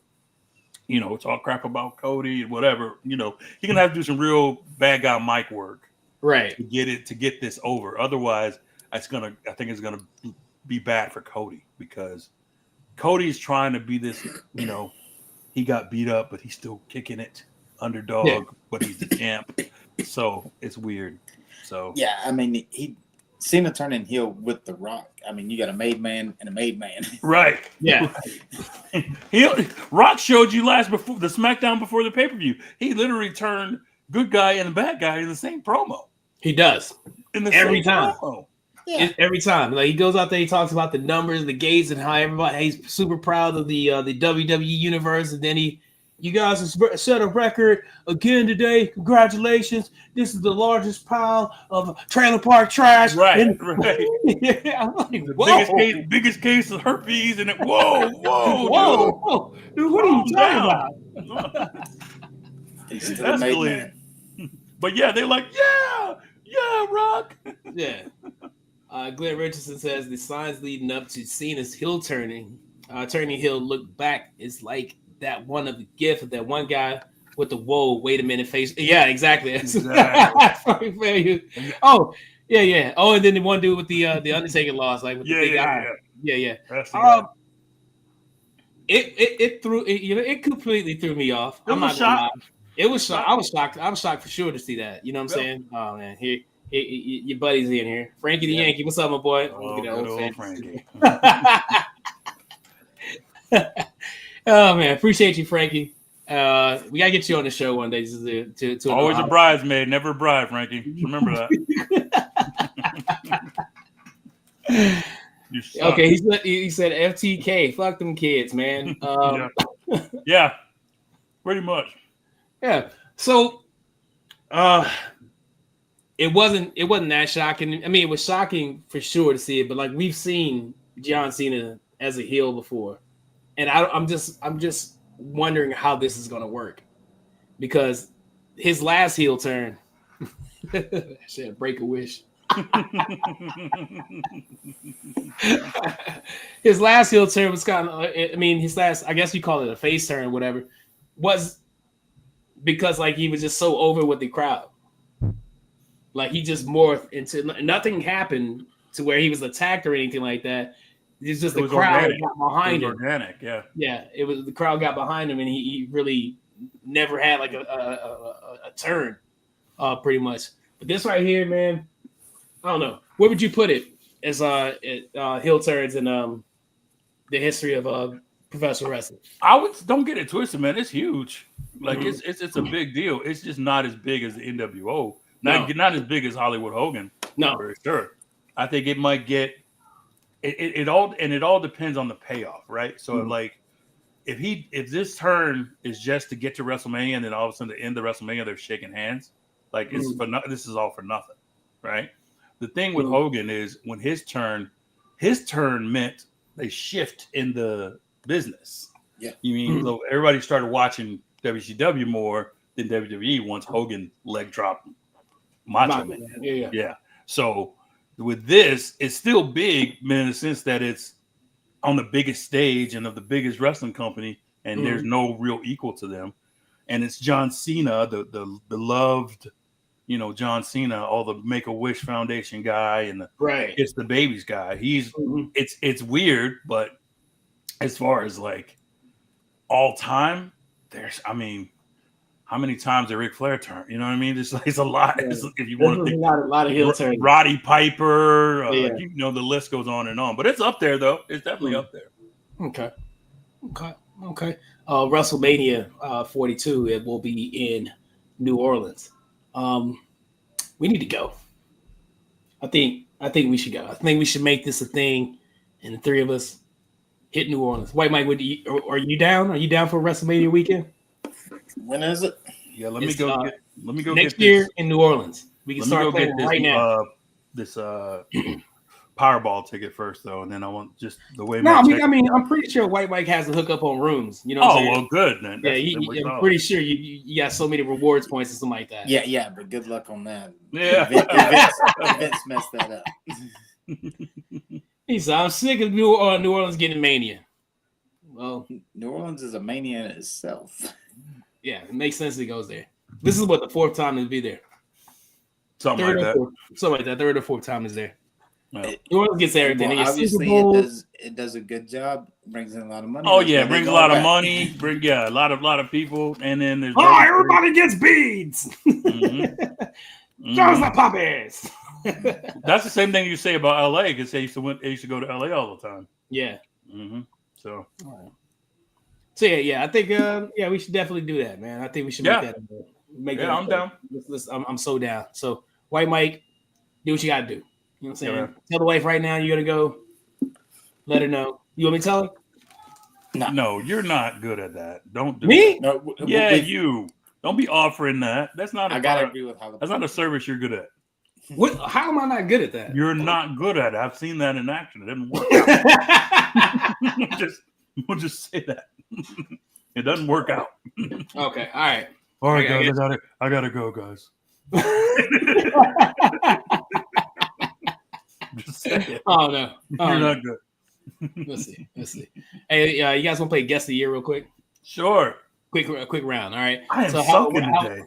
C: talk crap about Cody, whatever. He's going to have to do some real bad guy mic work.
A: Right.
C: To get this over. Otherwise, I think it's going to be bad for Cody because Cody's trying to be this, he got beat up, but he's still kicking it. Underdog, but he's the champ. So it's weird. So
B: yeah, I mean, Cena turning heel with The Rock. I mean, you got a made man and a made man.
C: Right.
A: Yeah.
C: Rock showed you before the SmackDown before the pay-per-view. He literally turned good guy and bad guy in the same promo.
A: He does.
C: Every time. Promo.
A: Yeah. Every time. Like he goes out there, he talks about the numbers, the gates, and how he's super proud of the WWE universe. And then you guys have set a record again today. Congratulations. This is the largest pile of trailer park trash.
C: Right.
A: Yeah, I'm like,
C: biggest case of herpes. And whoa.
A: Dude, what are you talking about?
B: He's still a made man.
C: But yeah, they're like, yeah, Rock.
A: Yeah. Glenn Richardson says the signs leading up to Cena's heel turning heel look back is like that one of the gift of that one guy with the whoa, wait a minute face. Yeah, exactly. Oh, yeah. Oh, and then the one dude with the Undertaker loss, like with the big eye. Yeah.
C: That's the guy.
A: It completely threw me off. I'm not gonna lie. It was shocked. I was shocked for sure to see that. You know what I'm saying? Oh man, here your buddy's in here. Frankie the Yankee. What's up, my boy?
C: Oh, look at that old Frankie.
A: Oh man, appreciate you, Frankie. We gotta get you on the show one day. To
C: always a bridesmaid, never a bride, Frankie. Remember that.
A: Okay, he said FTK. Fuck them kids, man.
C: Yeah, pretty much.
A: Yeah. So, it wasn't that shocking. I mean, it was shocking for sure to see it, but like we've seen John Cena as a heel before, and I'm just wondering how this is going to work because his last heel turn. Shit, break a wish. His last heel turn was kind of, I mean, his last, I guess you call it a face turn, whatever, was because like he was just so over with the crowd. Like he just morphed into nothing happened to where he was attacked or anything like that. It's just the crowd
C: organic.
A: got behind him.
C: Organic, yeah.
A: Yeah, it was the crowd got behind him, and he really never had like a turn, pretty much. But this right here, man, I don't know. Where would you put it as heel turns in the history of professional wrestling?
C: Don't get it twisted, man. It's huge. Like it's a big deal. It's just not as big as the NWO. Not as big as Hollywood Hogan.
A: No,
C: for sure. I think it might get it all depends on the payoff, right? So like if this turn is just to get to WrestleMania and then all of a sudden at the end of WrestleMania they're shaking hands, like this is all for nothing, right? The thing with Hogan is when his turn meant a shift in the business.
B: Yeah.
C: You mean so everybody started watching WCW more than WWE once Hogan leg dropped Macho Man. Yeah. So with this, it's still big in the sense that it's on the biggest stage and of the biggest wrestling company, and there's no real equal to them. And it's John Cena, the beloved, John Cena, all the Make-A-Wish Foundation guy and it's the babies guy. He's it's weird, but as far as like all time, how many times did Ric Flair turn? You know what I mean? It's a lot.
A: Yeah.
C: If you want to think,
A: a lot of heel turns.
C: Roddy Piper, the list goes on and on. But it's up there, though. It's definitely up there.
A: Okay. WrestleMania 42. It will be in New Orleans. We need to go. I think we should go. I think we should make this a thing, and the three of us hit New Orleans. White Mike, are you down? Are you down for WrestleMania weekend?
B: When is it?
C: Yeah, let me go
A: next year in New Orleans. We can start playing right now.
C: This Powerball ticket first, though, and then I want just the way.
A: No, I mean, I'm pretty sure White Mike has a hookup on rooms. You know. What I'm saying?
C: Well, good then.
A: Yeah, I'm pretty sure you got so many rewards points and something like that.
B: Yeah, but good luck on that.
C: Yeah,
B: Vince messed that up.
A: He said, "I'm sick of New Orleans getting mania." Well,
B: New Orleans is a mania in itself.
A: Yeah, it makes sense that he goes there. This is what the fourth time he'll be there.
C: Something like that.
A: Third or fourth time is there.
C: No.
A: New Orleans gets everything.
B: Well, obviously, it does a good job. Brings in a lot of money.
C: Oh yeah, brings a lot of money. A lot of people, and then there's
A: everybody gets beads. Those are puppies.
C: That's the same thing you say about LA because they used to go to LA all the time.
A: Yeah.
C: So.
A: So yeah, I think we should definitely do that, man. I think we should make that.
C: I'm down.
A: I'm so down. So White Mike, do what you gotta do. You know what I'm saying? Yeah. Tell the wife right now you're gonna go. Let her know. You want me to tell her?
C: No, you're not good at that. Don't do
A: me.
C: That. No, you don't be offering that. That's not.
B: I gotta agree with how.
C: That's not a service you're good at.
A: What? How am I not good at that?
C: You're not good at it. I've seen that in action. It didn't work. We'll just say that. It doesn't work out.
A: Okay. All right.
C: All right, guys. I gotta go, guys. Just say it.
A: Oh no.
C: You're not good.
A: Let's see. Hey, you guys want to play Guess of the Year real quick?
C: Sure.
A: Quick round. All right.
C: I am soaking today.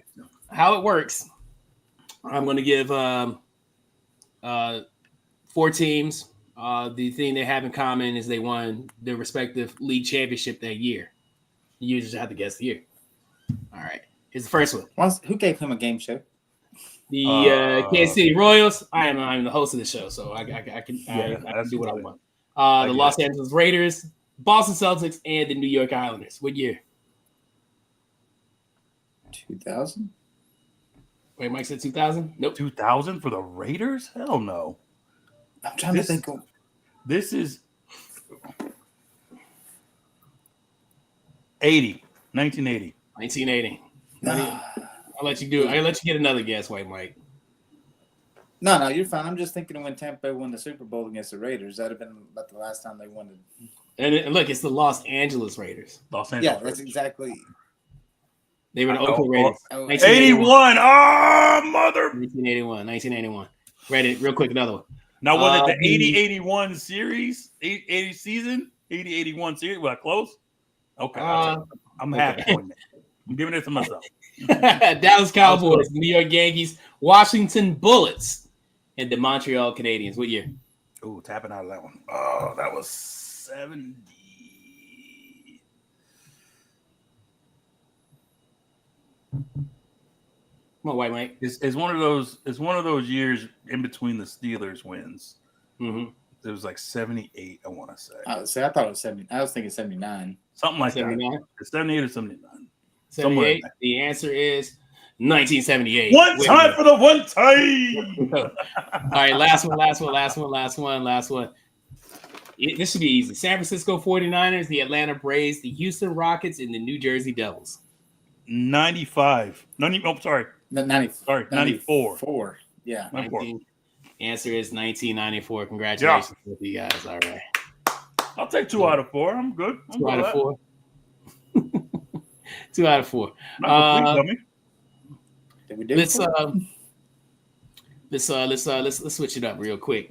A: How it works? I'm going to give 4 teams. The thing they have in common is they won their respective league championship that year. You just have to guess the year. All right. Here's the first one.
B: Who gave him a game show?
A: The Kansas City Royals. I'm the host of the show, so I can do what I want. The Los Angeles Raiders, Boston Celtics, and the New York Islanders. What year?
B: 2000.
A: Wait, Mike said 2000? Nope.
C: 2000 for the Raiders? Hell no.
B: I'm trying to think.
C: This is 1980.
A: 1980. I'll let you do it. I'll let you get another guess, White Mike.
B: No, you're fine. I'm just thinking of when Tampa Bay won the Super Bowl against the Raiders. That'd have been about the last time they won it.
A: And look, it's the Los Angeles Raiders.
C: Los Angeles.
B: Yeah, that's exactly.
A: They were the Oakland Raiders.
C: 81. Oh, mother.
A: 1981. Read it real quick. Another one.
C: Now, was it the 80-81 series? 80 season? 80-81 series? Was I close? Okay. I'm half pointing it. I'm giving it to myself.
A: Dallas Cowboys, New York Yankees, Washington Bullets, and the Montreal Canadiens. What year?
C: Ooh, tapping out of that one. Oh, that was 70.
A: Come on, White Mike.
C: It's one of those. It's one of those years in between the Steelers wins.
A: Mm-hmm.
C: It was like 78. I want to say.
B: I thought it was 70. I was thinking 79.
C: Something like
A: 79?
C: that. It's 78 or 79.
A: 78. The answer is 1978.
C: One time for the one time.
A: All right, last one. This should be easy. San Francisco 49ers, the Atlanta Braves, the Houston Rockets, and the New Jersey Devils.
C: 95. 90. Oh, sorry.
B: 94. Yeah.
A: 94. Answer is 1994. Congratulations with you guys. All right.
C: I'll take 2 out of 4. I'm good.
A: 2 out of 4. 2 out of 4. Let's switch it up real quick.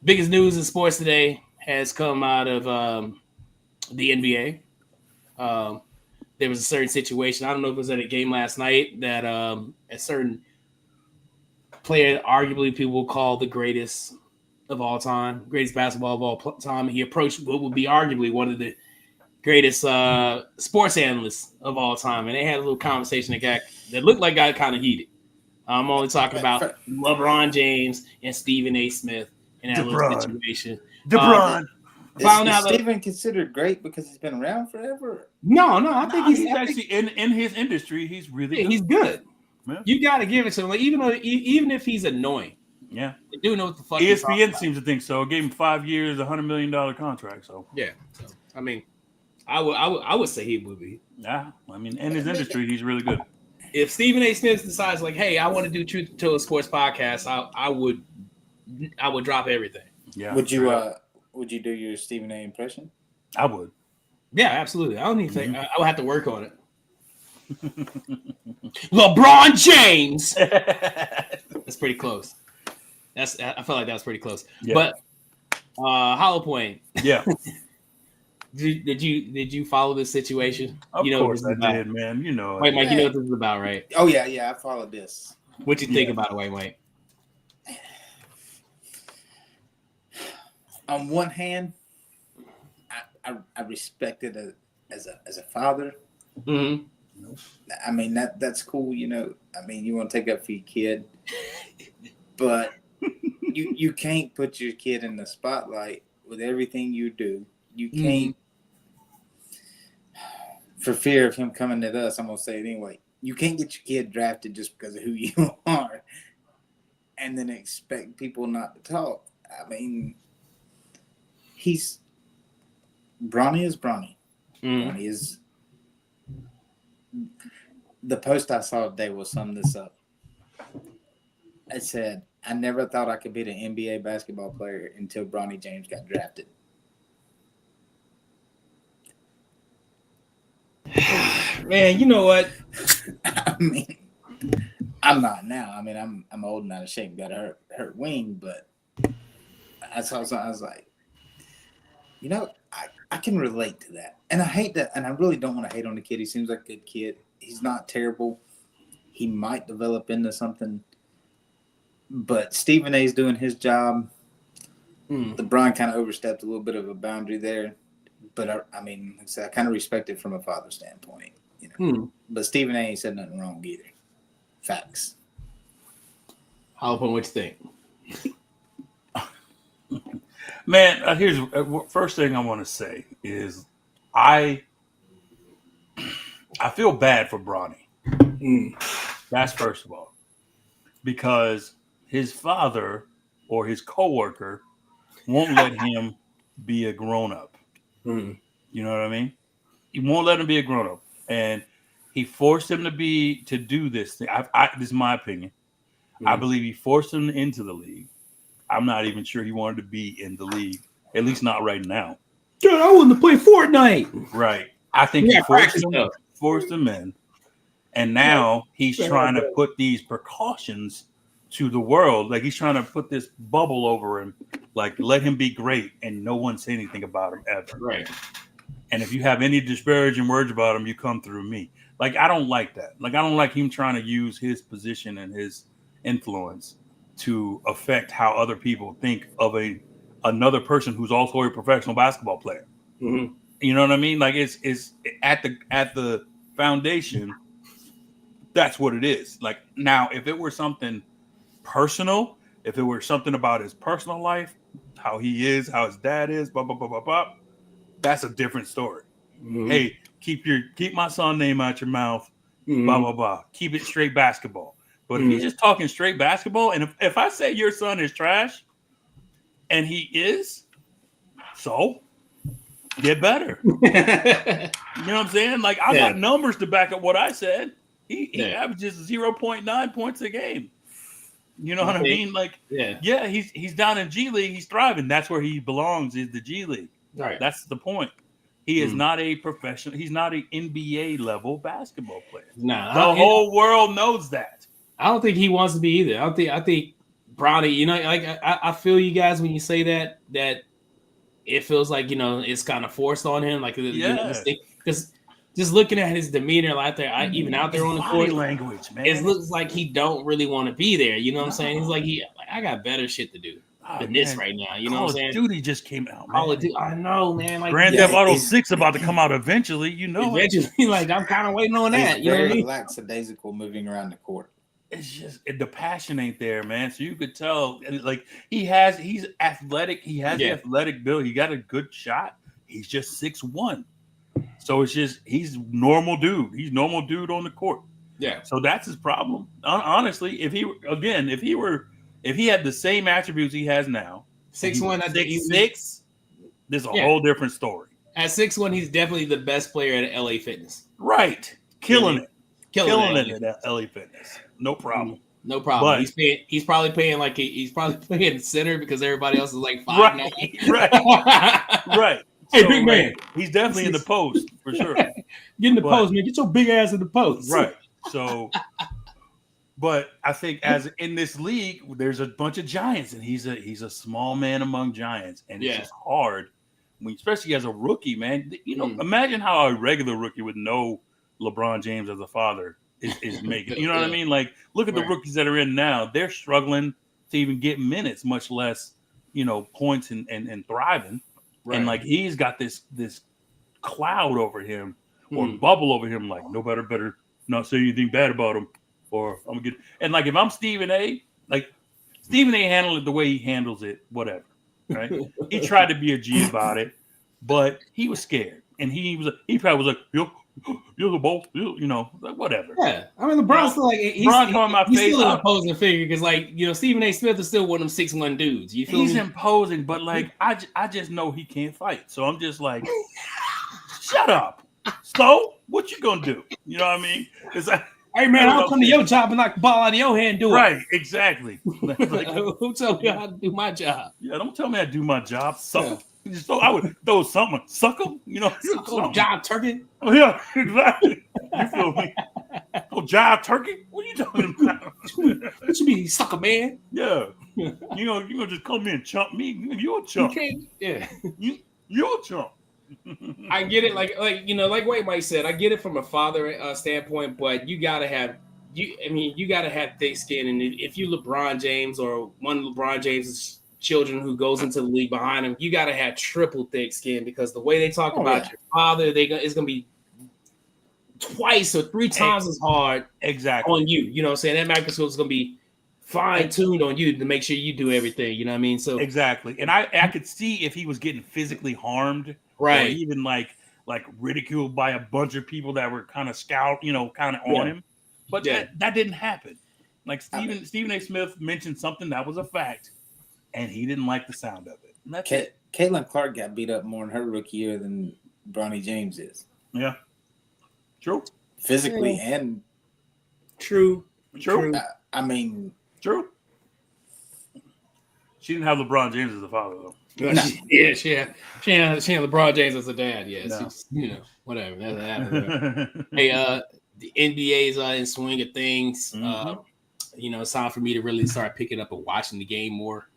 A: Biggest news in sports today has come out of the NBA. There was a certain situation. I don't know if it was at a game last night that a certain player, arguably people will call the greatest of all time, greatest basketball of all time. He approached what would be arguably one of the greatest sports analysts of all time, and they had a little conversation that looked like got kind of heated. I'm only talking about LeBron James and Stephen A. Smith in that little situation.
C: LeBron.
B: Is Stephen considered great because he's been around forever?
A: No. I think he's
C: actually in his industry. He's really good.
A: He's good.
C: Yeah.
A: You got to give it to him. Like, even if he's annoying,
C: yeah,
A: they do know what the fuck.
C: ESPN seems to think so. Gave him 5 years, $100 million contract. So
A: yeah, I mean, I would say he would be.
C: Yeah, I mean, in his industry, he's really good.
A: If Stephen A. Smith decides like, hey, I want to do Truth to a Sports podcast, I would drop everything.
B: Yeah. Would you do your Stephen A. impression?
C: I would.
A: Yeah, absolutely. I don't even think I would have to work on it. LeBron James. That's pretty close. I felt like that was pretty close. Yeah. But Hollow Point.
C: Yeah.
A: Did you follow this situation?
C: Of course I did, man. You know.
A: Wait, Mike, you know what this is about, right?
B: Oh yeah, I followed this.
A: What you think about it, Wait?
B: On one hand, I respect it as a father.
A: Mm-hmm.
B: I mean that's cool, you know. I mean you want to take up for your kid, but you can't put your kid in the spotlight with everything you do. You can't, for fear of him coming at us. I'm gonna say it anyway. You can't get your kid drafted just because of who you are, and then expect people not to talk. I mean. Bronny is Bronny. Bronny is. The post I saw today will sum this up. It said, I never thought I could be an NBA basketball player until Bronny James got drafted.
A: Man, you know what?
B: I mean, I'm not now. I mean, I'm old and out of shape, got a hurt wing, but I saw something, I was like, you know, I can relate to that. And I hate that. And I really don't want to hate on the kid. He seems like a good kid. He's not terrible. He might develop into something. But Stephen A.'s doing his job. LeBron kind of overstepped a little bit of a boundary there. But, I mean, like I said, I kind of respect it from a father standpoint. You know. But Stephen A. ain't said nothing wrong either. Facts.
C: What you think? Man, here's first thing I want to say is I feel bad for Bronny. That's first of all, because his father or his coworker won't let him be a grown up. You know what I mean? He won't let him be a grown up, and he forced him to do this thing. This is my opinion. I believe he forced him into the league. I'm not even sure he wanted to be in the league, at least not right now.
A: Dude, I wanted to play Fortnite.
C: Right. I think he forced them in. And now he's trying to put these precautions to the world. Like he's trying to put this bubble over him. Like let him be great and no one say anything about him ever.
A: Right.
C: And if you have any disparaging words about him, you come through me. Like, I don't like that. Like, I don't like him trying to use his position and his influence to affect how other people think of another person who's also a professional basketball player.
A: Mm-hmm.
C: You know what I mean? Like, it's at the foundation. That's what it is. Like, now, if it were something personal, if it were something about his personal life, how he is, how his dad is, blah blah blah blah blah. That's a different story. Mm-hmm. Hey, keep my son name out your mouth. Mm-hmm. Blah blah blah. Keep it straight basketball. But if he's just talking straight basketball, and if I say your son is trash, and he is, so get better. You know what I'm saying? Like I got numbers to back up what I said. He averages 0.9 points a game. You know what I mean? Like he's down in G League. He's thriving. That's where he belongs. Is the G League. Right. That's the point. He is not a professional. He's not an NBA level basketball player. No, the whole world knows that.
A: I don't think he wants to be either. I think Brownie. You know, like I feel you guys when you say that it feels like it's kind of forced on him. Like because just looking at his demeanor out there, even out there on the court,
C: language, man,
A: it looks like he don't really want to be there. You know what I'm saying? He's like I got better shit to do. This right now, you know what I'm saying?
C: Call of Duty just came out.
A: Call of Duty, I know, man. Like
C: Grand Theft Auto 6 about to come out eventually. You know,
A: like I'm kind of waiting on that. You know what I mean?
B: Lackadaisical moving around the court.
C: It's just the passion ain't there, man. So you could tell, like he's athletic. He has the athletic build. He got a good shot. He's just 6'1". So it's just he's normal dude. He's normal dude on the court.
A: Yeah.
C: So that's his problem. Honestly, if he had the same attributes he has now,
A: 6'1",
C: 6'6", this is a whole different story.
A: At 6'1", he's definitely the best player at LA Fitness.
C: Right. Killing it at LA Fitness. No problem.
A: No problem. But he's probably playing center because everybody else is like 5'9".
C: Right.
A: Hey,
C: so,
A: big man.
C: He's definitely in the post for sure.
A: Get in the post, man. Get your big ass in the post.
C: Right. So, but I think as in this league, there's a bunch of giants, and he's a small man among giants, and it's just hard, especially as a rookie, man. You know, imagine how a regular rookie would know LeBron James as a father is making. You know what I mean? Like, look at the rookies that are in now; they're struggling to even get minutes, much less points and thriving. Right. And like he's got this cloud over him or bubble over him, like nobody better not say anything bad about him, or I'm gonna get. And like if I'm Stephen A, like Stephen A handled it the way he handles it, whatever. Right? He tried to be a G about it, but he was scared, and he probably was like, you're the both, like whatever.
A: Yeah, I mean LeBron's still like he's still an imposing figure because Stephen A. Smith is still one of them 6'1" dudes. You feel
C: he's imposing, but like I just know he can't fight, so I'm just like, shut up. So what you gonna do? You know what I mean? It's like,
A: hey man, I'll come to your job and knock the ball out of your hand and do it.
C: Right, exactly. Like,
A: who told me how to do my job?
C: Yeah, don't tell me how to do my job. Sucker. So I would throw something, sucker.
A: Job turkey.
C: Oh yeah, exactly. You feel me? Oh, jive turkey? What are you talking about?
A: What you mean, sucker man?
C: Yeah. You gonna just come in and chump me? You're a chump. You're a chump.
A: I get it, like Wade Mike said, I get it from a father standpoint, but you gotta have thick skin, and if you LeBron James or one of LeBron James's children who goes into the league behind him, you gotta have triple thick skin because the way they talk about your father, it's gonna be twice or three times as hard on you. You know what I'm saying? That microscope is gonna be fine-tuned on you to make sure you do everything. You know what I mean? So
C: exactly. And I could see if he was getting physically harmed,
A: right?
C: Or even like ridiculed by a bunch of people that were kind of kind of on him. But that didn't happen. Like Stephen A. Smith mentioned something that was a fact, and he didn't like the sound of it. And that's it.
B: Caitlin Clark got beat up more in her rookie year than Bronny James is.
C: Yeah. True.
B: Physically and
A: true.
B: I mean,
C: true. She didn't have LeBron James as a father, though.
B: No.
A: She had LeBron James as a dad. Yeah, no. Just, whatever. Hey, the NBA is in swing of things. Mm-hmm. It's time for me to really start picking up and watching the game more.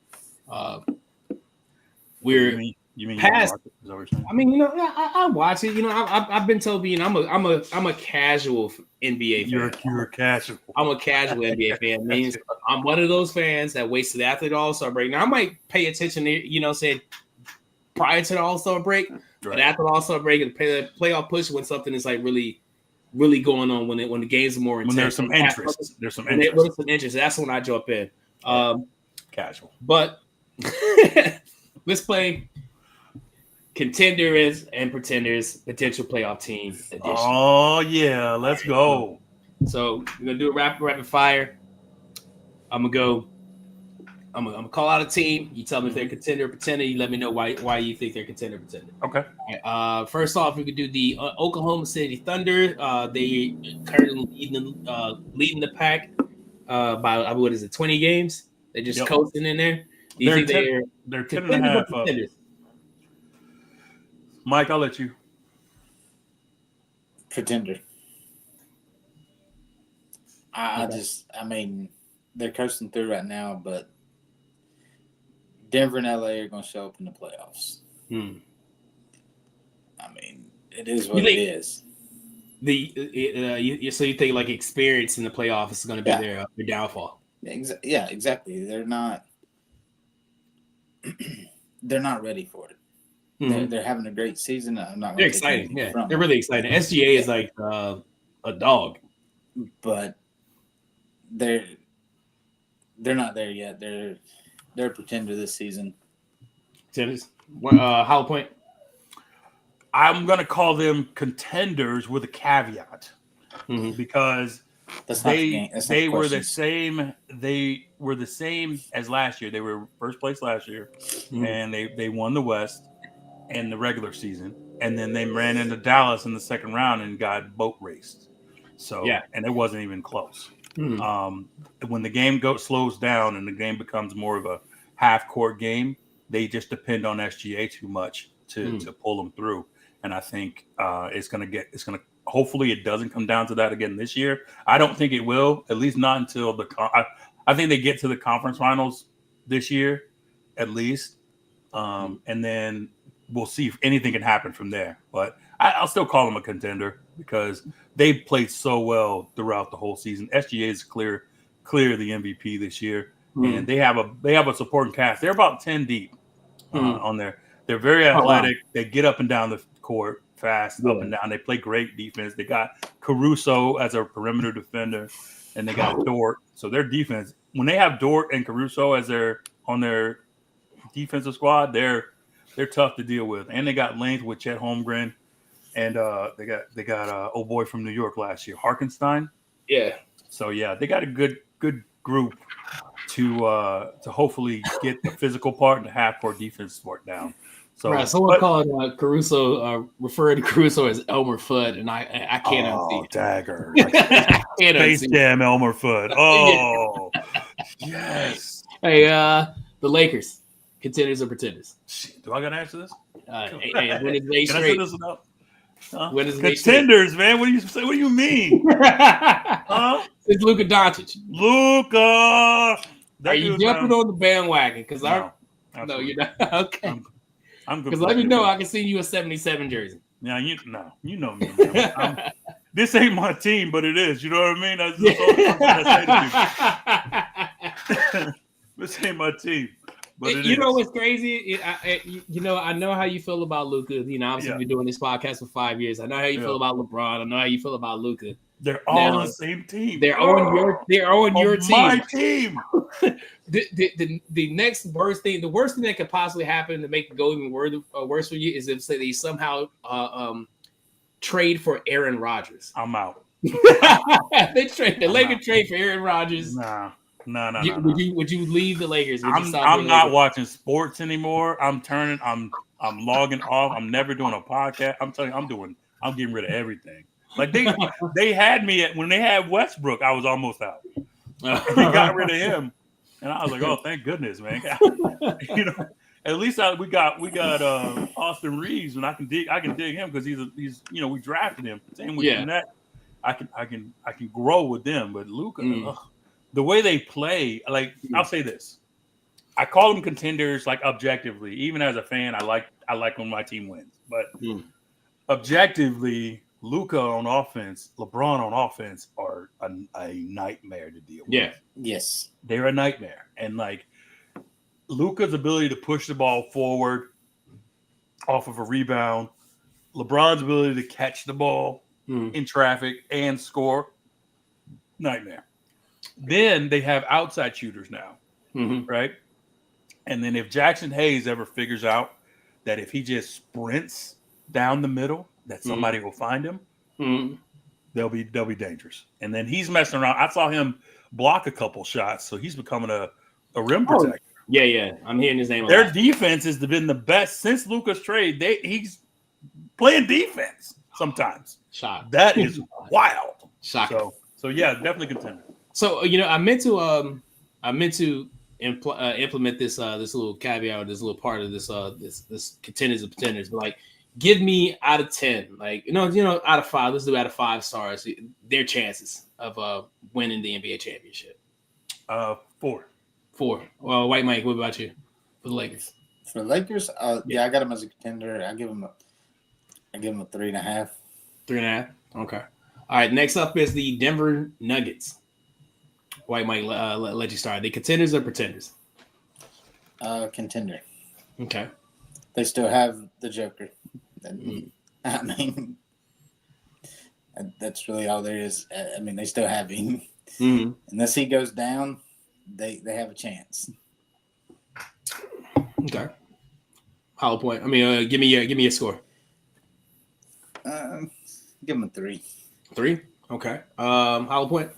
A: We're
C: you mean
A: past. I mean, I watch it. I've been told I'm a casual NBA fan.
C: You're casual.
A: I'm a casual NBA fan. Means I'm one of those fans that waits to the after the All-Star break. Now I might pay attention to say prior to the All-Star break, right. But after the All-Star break and the playoff push when something is like really, really going on when the games are more intense.
C: When there's some interest. There's some interest.
A: That's when I jump in.
C: Casual.
A: But let's play Contenders and Pretenders potential playoff team edition.
C: Oh yeah, let's go.
A: So we're gonna do a rapid fire. I'm gonna call out a team. You tell me if they're contender or pretender. You let me know why you think they're contender or pretender.
C: Okay.
A: Right, first off, we could do the Oklahoma City Thunder. They currently leading the pack by what is it, 20 games? They're just coasting in there. Do you think
C: they're 10 and a half up? Mike, I'll let you.
B: Pretender. They're coasting through right now, but Denver and LA are going to show up in the playoffs. I mean, it is what it is.
A: So you think like experience in the playoffs is going to be their downfall?
B: Yeah, exactly. They're not ready for it. Mm-hmm. They're having a great season.
A: They're excited. Yeah, they're really excited. SGA is like a dog,
B: but they're not there yet. They're a pretender this season.
A: Contenders. Hollow Point.
C: I'm gonna call them contenders with a caveat because they were the same. They were the same as last year. They were first place last year, and they won the West in the regular season, and then they ran into Dallas in the second round and got boat raced. So and it wasn't even close. When the game slows down and the game becomes more of a half court game, they just depend on SGA too much to pull them through. And I think hopefully it doesn't come down to that again this year. I don't think it will, at least not until I think they get to the conference finals this year, at least. And then we'll see if anything can happen from there. But I'll still call them a contender because they played so well throughout the whole season. SGA is clear the MVP this year, and they have a supporting cast. They're about 10 deep on there. They're very athletic. Oh, wow. They get up and down the court fast, up and down. They play great defense. They got Caruso as a perimeter defender, and they got Dort. So their defense, when they have Dort and Caruso as on their defensive squad, they're tough to deal with. And they got length with Chet Holmgren, and they got old boy from New York last year, Harkenstein.
A: Yeah.
C: So yeah, they got a good group to hopefully get the physical part and the half court defense part down. So
A: right, someone called Caruso, referred to Caruso as Elmer Fudd, and I can't unsee it.
C: Dagger. Space Jam Elmer Fudd. Oh, yes.
A: Hey, the Lakers, contenders or pretenders?
C: Do I got to answer this?
A: When is they straight?
C: Can I set this up?
A: When is
C: contenders, man? What do you mean?
A: It's Luka Doncic.
C: Luka.
A: Are you jumping on the bandwagon? Because no, you're not. Okay. I'm good. Because let me know. I can see you a 77 jersey.
C: Yeah, you know me. Man. This ain't my team, but it is. You know what I mean? That's all I'm say to you. This ain't my team. But
A: you know what's crazy? I know how you feel about Luka. Obviously, we've been doing this podcast for 5 years. I know how you feel about LeBron. I know how you feel about Luka.
C: They're all on the same team.
A: They're on your team.
C: My team.
A: The next worst thing, the worst thing that could possibly happen to make it go even worse for you is if they somehow trade for Aaron Rodgers.
C: I'm out.
A: The Lakers trade for Aaron Rodgers.
C: No.
A: Would you leave the Lakers?
C: I'm not watching sports anymore. I'm logging off. I'm never doing a podcast. I'm telling you, I'm getting rid of everything. Like they had me when they had Westbrook, I was almost out. They got rid of him, and I was like, "Oh, thank goodness, man!" At least we got Austin Reeves, and I can dig him because he's we drafted him. Same with Jeanette. I can grow with them, but Luka, the way they play, like I'll say this, I call them contenders, like objectively. Even as a fan, I like when my team wins, but objectively, Luka on offense, LeBron on offense are a nightmare to deal with.
A: Yeah,
B: yes,
C: they're a nightmare, and like Luka's ability to push the ball forward off of a rebound, LeBron's ability to catch the ball in traffic and score, nightmare. Then they have outside shooters now, right? And then if Jackson Hayes ever figures out that if he just sprints down the middle, that somebody will find him, they'll be dangerous. And then he's messing around. I saw him block a couple shots, so he's becoming a rim protector.
A: Yeah. I'm hearing his name.
C: Their defense has been the best since Luka's trade. He's playing defense sometimes.
A: Shock.
C: That is wild.
A: Shocking.
C: So yeah, definitely contender.
A: So I meant to implement this little caveat, or this little part of this contenders and pretenders, but like give me out of 10, like out of 5. Let's do out of 5 stars their chances of winning the NBA championship.
C: 4.
A: Well, White Mike, what about you for the Lakers?
B: For the Lakers, I got him as a contender. I give him a 3.5.
A: 3.5. Okay. All right. Next up is the Denver Nuggets. White Mike, let you start. The contenders or pretenders?
B: Contender.
A: Okay.
B: They still have the Joker. I mean, that's really all there is. I mean, they still have him. Unless he goes down, they have a chance.
A: Okay. Hollow point. I mean, give me a score.
B: Give him a 3.
A: 3. Okay. Hollow point.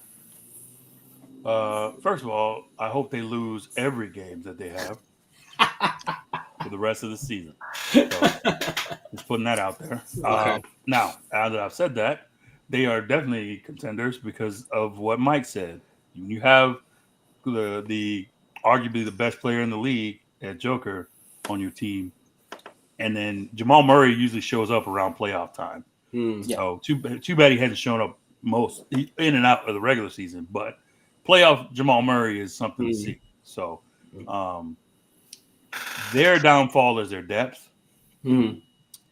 C: First of all, I hope they lose every game that they have for the rest of the season. So, just putting that out there.
A: Okay.
C: Now, now that I've said that, they are definitely contenders because of what Mike said. You have the arguably the best player in the league at Joker on your team, and then Jamal Murray usually shows up around playoff time. So too bad he hasn't shown up in and out of the regular season, but playoff Jamal Murray is something to see. So their downfall is their depth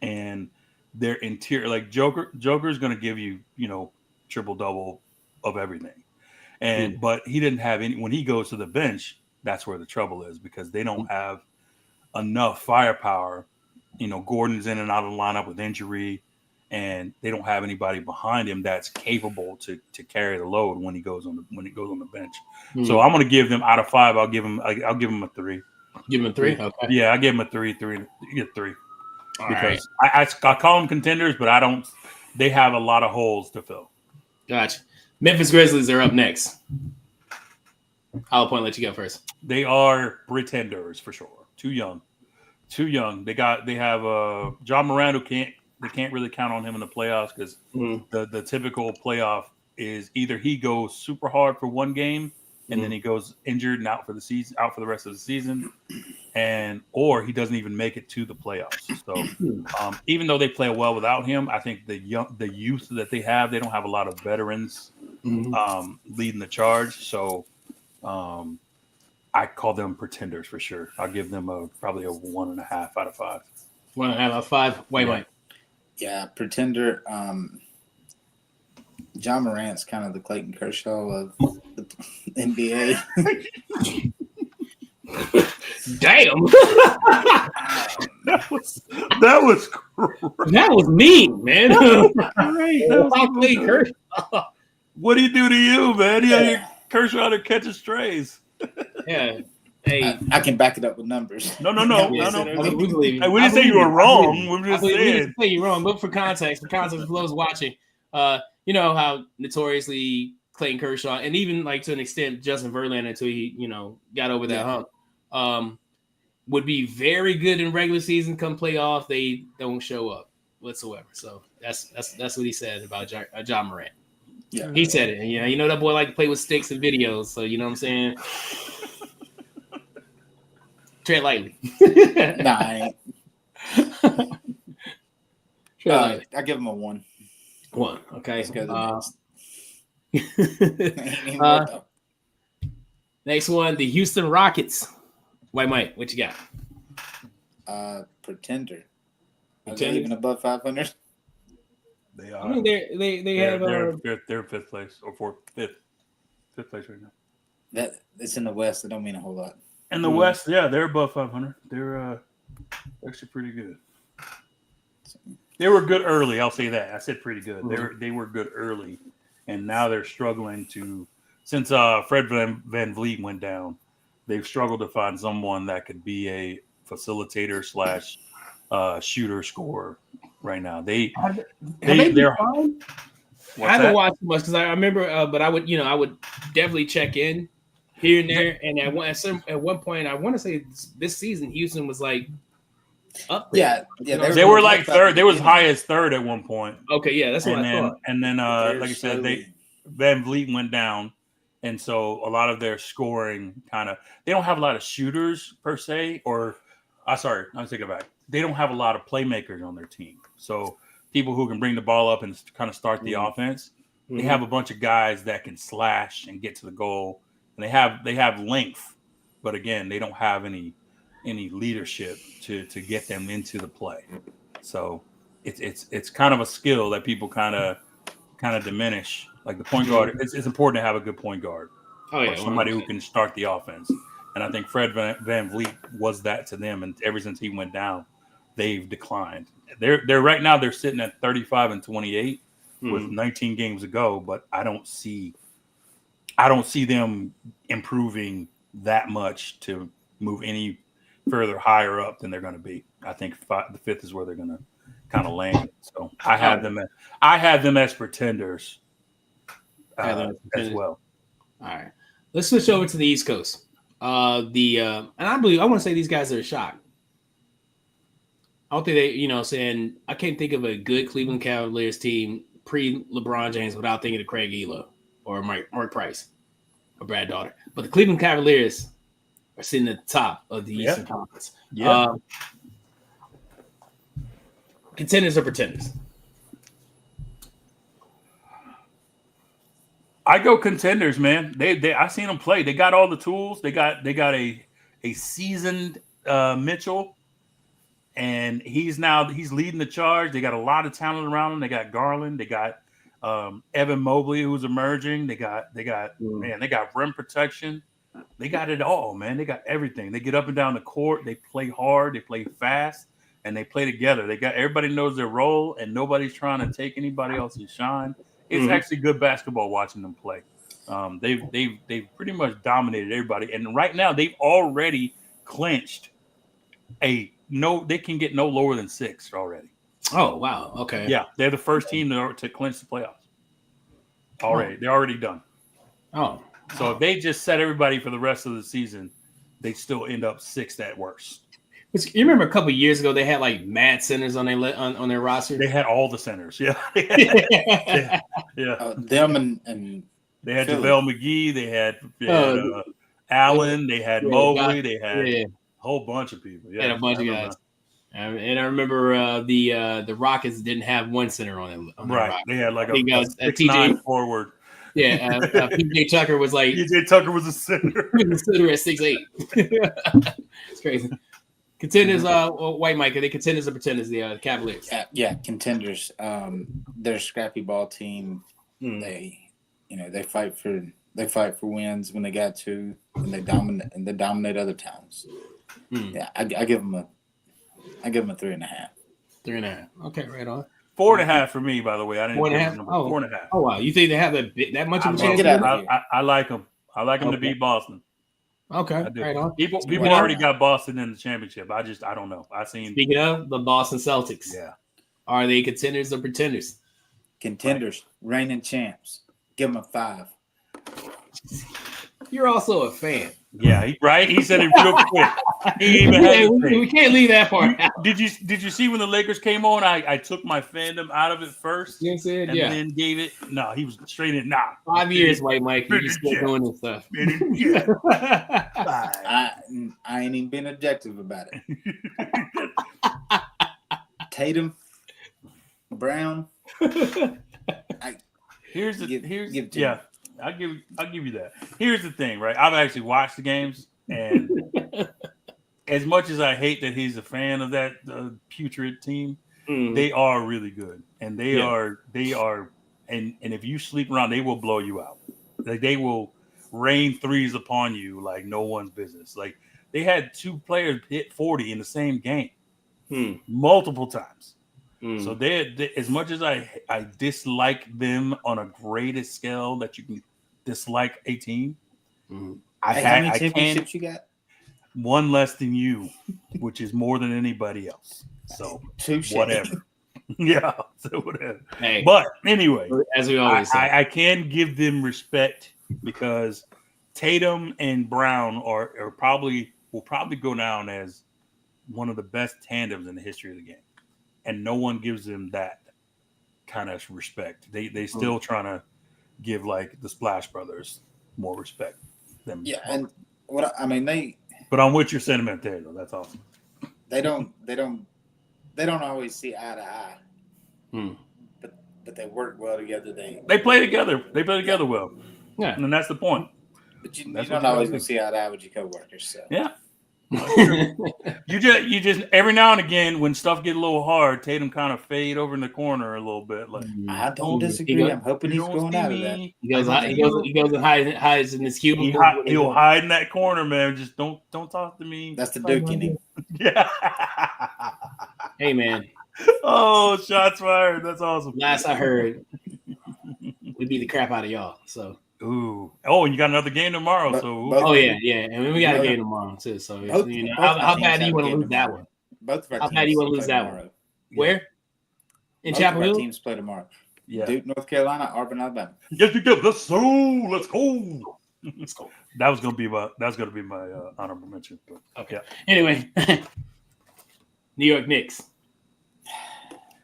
C: and their interior. Like Joker is going to give you triple double of everything, and but he didn't have any when he goes to the bench. That's where the trouble is because they don't have enough firepower. Gordon's in and out of the lineup with injury. And they don't have anybody behind him that's capable to carry the load when he goes on the bench. So I'm going to give them out of 5. I'll give him a 3.
A: Give him a 3. Okay.
C: Yeah, I give him a 3. 3. You get 3
A: All
C: because
A: right.
C: I call them contenders, but I don't. They have a lot of holes to fill.
A: Gotcha. Memphis Grizzlies are up next. Hollow point. Let you go first.
C: They are pretenders for sure. Too young. They have John Moran who They can't really count on him in the playoffs because the typical playoff is either he goes super hard for one game and then he goes injured and out for the rest of the season, or he doesn't even make it to the playoffs. So even though they play well without him, I think the youth that they don't have a lot of veterans leading the charge. So I call them pretenders for sure. I'll give them probably a 1.5 out of 5.
A: 1.5 out of 5. White.
B: Yeah, pretender. John Morant's kind of the Clayton Kershaw of the NBA.
A: Damn.
C: That was
A: mean, man.
C: What do you do to you, man? Yeah, Kershaw to catch strays.
A: Yeah. Hey,
B: I can back it up with numbers.
C: No.
A: We believe you.
C: We didn't say you were wrong. We just
A: didn't say you're wrong, but for context, for those watching, you know how notoriously Clayton Kershaw and even like to an extent Justin Verlander until he got over that hump, would be very good in regular season. Come playoff, they don't show up whatsoever. So that's what he said about John Morant.
B: Yeah,
A: he said it. And, that boy like to play with sticks and videos. So you know what I'm saying. Tread lightly.
B: Nah, I ain't.
A: Tread lightly.
B: I give him a 1.
A: 1. Okay.
B: Let's go to the next.
A: Next one, the Houston Rockets. White Mike, what you got?
B: Pretender. Are they even above 500?
C: They are.
A: I mean,
C: they're fifth place or fifth place right now.
B: It's in the West. It don't mean a whole lot.
C: In the West, yeah, they're above 500. They're actually pretty good. They were good early. I'll say that. I said pretty good.
A: Mm-hmm.
C: They were good early, and now they're struggling to. Since Fred Van Vliet went down, they've struggled to find someone that could be a facilitator / shooter scorer right now. I
A: haven't watched much because I remember, but I would definitely check in here and there. And at one point, I want to say this season, Houston was like up there.
B: Yeah,
C: they were like third. They was high as third at one point.
A: Okay, yeah, that's what I thought.
C: And then, like I said, Van Vliet went down. And so a lot of their scoring they don't have a lot of shooters per se, I'm thinking about it. They don't have a lot of playmakers on their team. So people who can bring the ball up and kind of start the offense. They have a bunch of guys that can slash and get to the goal. And they have length, but again, they don't have any leadership to get them into the play. So it's kind of a skill that people kind of diminish. Like the point guard, it's important to have a good point guard.
A: Oh yeah,
C: or somebody who can start the offense. And I think Fred Van Vliet was that to them. And ever since he went down, they've declined. They're right now they're sitting at 35-28 with 19 games to go. But I don't see them improving that much to move any further higher up than they're going to be. I think the fifth is where they're going to kind of land. So I have them as pretenders. As well.
A: All right, let's switch over to the East Coast. And I want to say these guys are shocked. I don't think they, I can't think of a good Cleveland Cavaliers team pre LeBron James without thinking of Craig Elo or Mark Price or Brad Daughter. But the Cleveland Cavaliers are sitting at the top of the Eastern Conference.
C: Yeah.
A: Contenders or pretenders?
C: I go contenders, man. I seen them play. They got all the tools. They got a seasoned Mitchell, and he's leading the charge. They got a lot of talent around them. They got Garland. They got Evan Mobley, who's emerging. They got rim protection. They got it all, man. They got everything. They get up and down the court. They play hard. They play fast, and they play together. Everybody knows their role, and nobody's trying to take anybody else's shine. It's actually good basketball watching them play. They've pretty much dominated everybody, and right now they've already clinched they can get no lower than 6 already.
A: Oh wow, okay.
C: Yeah, they're the first team to clinch the playoffs. They're already done.
A: Oh,
C: so if they just set everybody for the rest of the season, they still end up 6th at worst.
A: You remember a couple of years ago they had like mad centers on their roster.
C: They had all the centers, yeah.
B: Them and
C: they had JaVale McGee. They had Allen. They had Mobley. They had a whole bunch of people. Yeah,
A: and a bunch of guys. And I remember the Rockets didn't have one center on them.
C: Right, they had like a 6'9" forward.
A: Yeah, PJ Tucker was like
C: PJ Tucker was a center.
A: He was a center at 6'8". It's crazy. Contenders, White Mike, are they contenders or pretenders? The Cavaliers.
B: Yeah, contenders. They're a scrappy ball team. They fight for wins when they got to, and they dominate other towns. Yeah, I give them a 3.5.
C: 3.5.
A: Okay, right on.
C: 4.5 for me, by the way. I didn't.
A: 4.5.
C: 4.5.
A: Oh wow, you think they have that much of a chance?
C: I like them. I like them to beat Boston.
A: Okay, right on.
C: People already got Boston in the championship. I don't know.
A: Speaking of the Boston Celtics, are they contenders or pretenders?
B: Contenders, reigning champs. Give them a 5.
A: You're also a fan.
C: Yeah, right. He said it real quick. He even
A: we can't leave that part out.
C: Did you see when the Lakers came on? I took my fandom out of it first.
A: You said,
C: and then gave it. No, he was straight in.
A: 5 years, White Mike. You're still doing this stuff.
B: I ain't even ain't being objective about it. Tatum, Brown.
C: I'll give you that. Here's the thing, right? I've actually watched the games, and as much as I hate that he's a fan of that putrid team, they are really good, and they are, and if you sleep around, they will blow you out. Like they will rain threes upon you like no one's business. Like they had 2 players hit 40 in the same game multiple times. So they, as much as I dislike them on a greatest scale that you can dislike a team,
B: how many championships you got?
C: 1 less than you, which is more than anybody else. So whatever. Yeah, so whatever.
A: Hey,
C: but anyway,
A: as we always say,
C: I can give them respect because Tatum and Brown will probably go down as one of the best tandems in the history of the game. And no one gives them that kind of respect. They still trying to give like the Splash Brothers more respect than
B: and they.
C: But I'm with your sentiment there, though. That's awesome.
B: They don't always see eye to eye. But they work well together. They
C: play together. They play together well. Yeah, and that's the point.
B: But you don't always go see eye to eye with your coworkers. So.
C: Yeah. you just every now and again when stuff get a little hard, Tatum kind of fade over in the corner a little bit. Like
B: I don't disagree. I'm hoping he's going out of that.
A: He goes and hides in his cubicle.
C: He'll hide in that corner, man. Just don't talk to me.
B: That's the Duke in him.
C: Yeah.
A: Hey, man.
C: Oh, shots fired. That's awesome.
A: Last I heard, we beat the crap out of y'all. So.
C: Ooh. Oh, and you got another game tomorrow.
A: And we got a game tomorrow too. So how bad do you want to lose that one?
B: Both of our
A: how bad do you want to lose that one? Where? In Chapel Hill?
B: Teams play tomorrow.
C: Yeah.
B: Duke, North Carolina, Auburn, Alabama.
C: Yes, you go. Let's go. Let's go. That was gonna be my honorable mention. But,
A: okay. Yeah. Anyway, New York Knicks.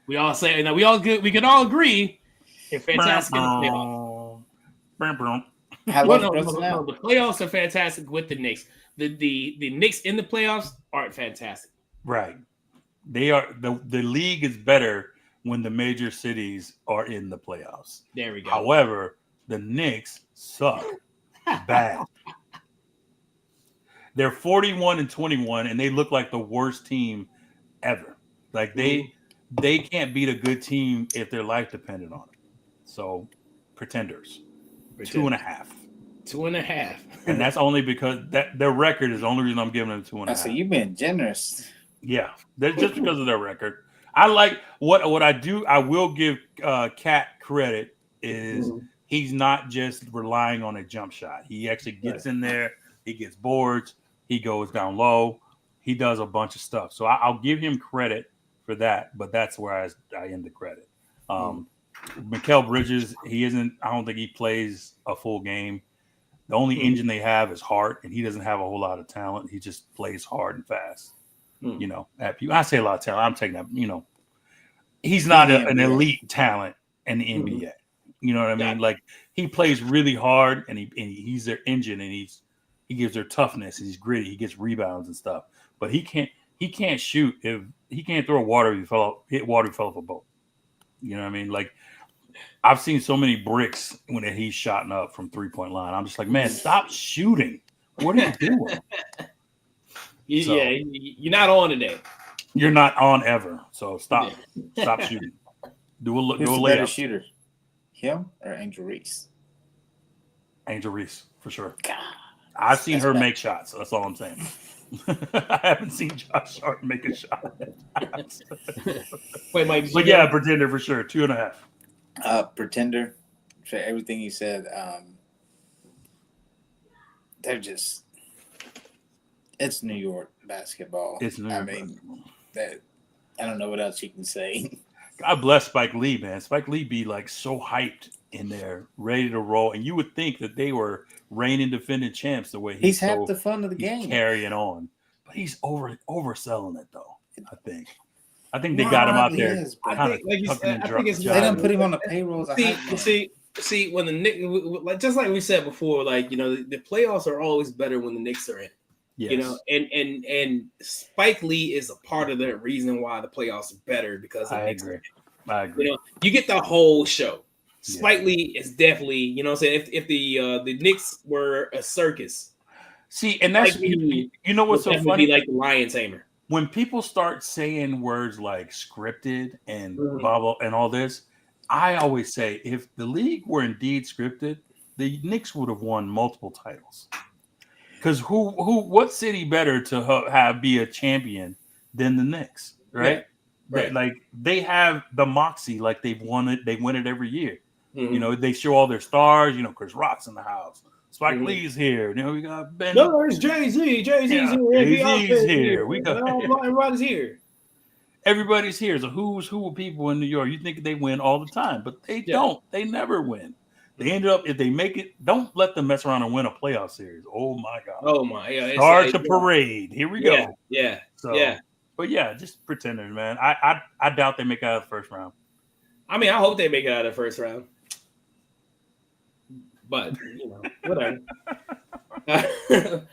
A: We all say that we can all agree they're fantastic in the playoffs. The playoffs are fantastic with the Knicks. The Knicks in the playoffs aren't fantastic.
C: Right. They are the league is better when the major cities are in the playoffs.
A: There we go.
C: However, the Knicks suck bad. They're 41-21, and they look like the worst team ever. Like they can't beat a good team if their life depended on it. So, pretenders. 2.5.
A: 2.5.
C: And that's only because their record is the only reason I'm giving them 2.5.
B: So you've been generous.
C: Yeah, that's just because of their record. I like what I do. I will give Cat credit is he's not just relying on a jump shot. He actually gets in there. He gets boards. He goes down low. He does a bunch of stuff. So I'll give him credit for that. But that's where I end the credit. Mikal Bridges, I don't think he plays a full game. The only engine they have is heart, and he doesn't have a whole lot of talent. He just plays hard and fast. You know, I say a lot of talent. I'm taking that, he's not an elite talent in the NBA. You know what I mean? Like he plays really hard and he's their engine and he gives their toughness. He's gritty. He gets rebounds and stuff, but he can't shoot if he can't throw water if he fell off a boat. You know what I mean? Like I've seen so many bricks when he's shotting up from 3-point line. I'm just like, man, stop shooting. What are you doing?
A: You're not on today.
C: You're not on ever. So stop shooting. Do a
B: better shooter, him or Angel Reese?
C: Angel Reese for sure. God, I've seen her make shots. That's all I'm saying. I haven't seen Josh Hart make a shot.
A: Wait, Mike.
C: But yeah, Pretender for sure. 2.5.
B: Pretender for everything you said. They're just. It's New York basketball.
C: It's New York.
B: I don't know what else you can say.
C: God bless Spike Lee, man. Spike Lee be like so hyped in there, ready to roll, and you would think that they were reigning defending champs the way
B: he's half the fun of the game,
C: carrying on. But he's overselling it though. I think they got him out there.
B: They don't put him on the payroll.
A: See, when the Knicks, just like we said before, the playoffs are always better when the Knicks are in.
C: Yes.
A: You know, and Spike Lee is a part of the reason why the playoffs are better because of Knicks.
C: I agree.
A: You know, you get the whole show. Spike Lee is definitely, you know what I'm saying? If the Knicks were a circus.
C: See, and that's you know what's so funny?
A: Be like the lion tamer.
C: When people start saying words like scripted and blah blah and all this, I always say if the league were indeed scripted, the Knicks would have won multiple titles. Because what city better to have be a champion than the Knicks, right?
A: Yeah. Right.
C: Like they have the moxie, like they've won it. They win it every year. You know, they show all their stars. You know, Chris Rock's in the house. Spike Lee's here. You know, we got Ben.
A: No, there's Jay-Z. Jay-Z's here.
C: Jay-Z's here. We got
A: everybody's here.
C: Everybody's here. So who's who of people in New York? You think they win all the time, but they don't. They never win. They end up, if they make it, don't let them mess around and win a playoff series. Oh my God.
A: Oh my. Yeah.
C: Start the parade. Here we go.
A: Yeah.
C: But yeah, just pretenders, man. I doubt they make it out of the first round.
A: I mean, I hope they make it out of the first round. But you know, whatever.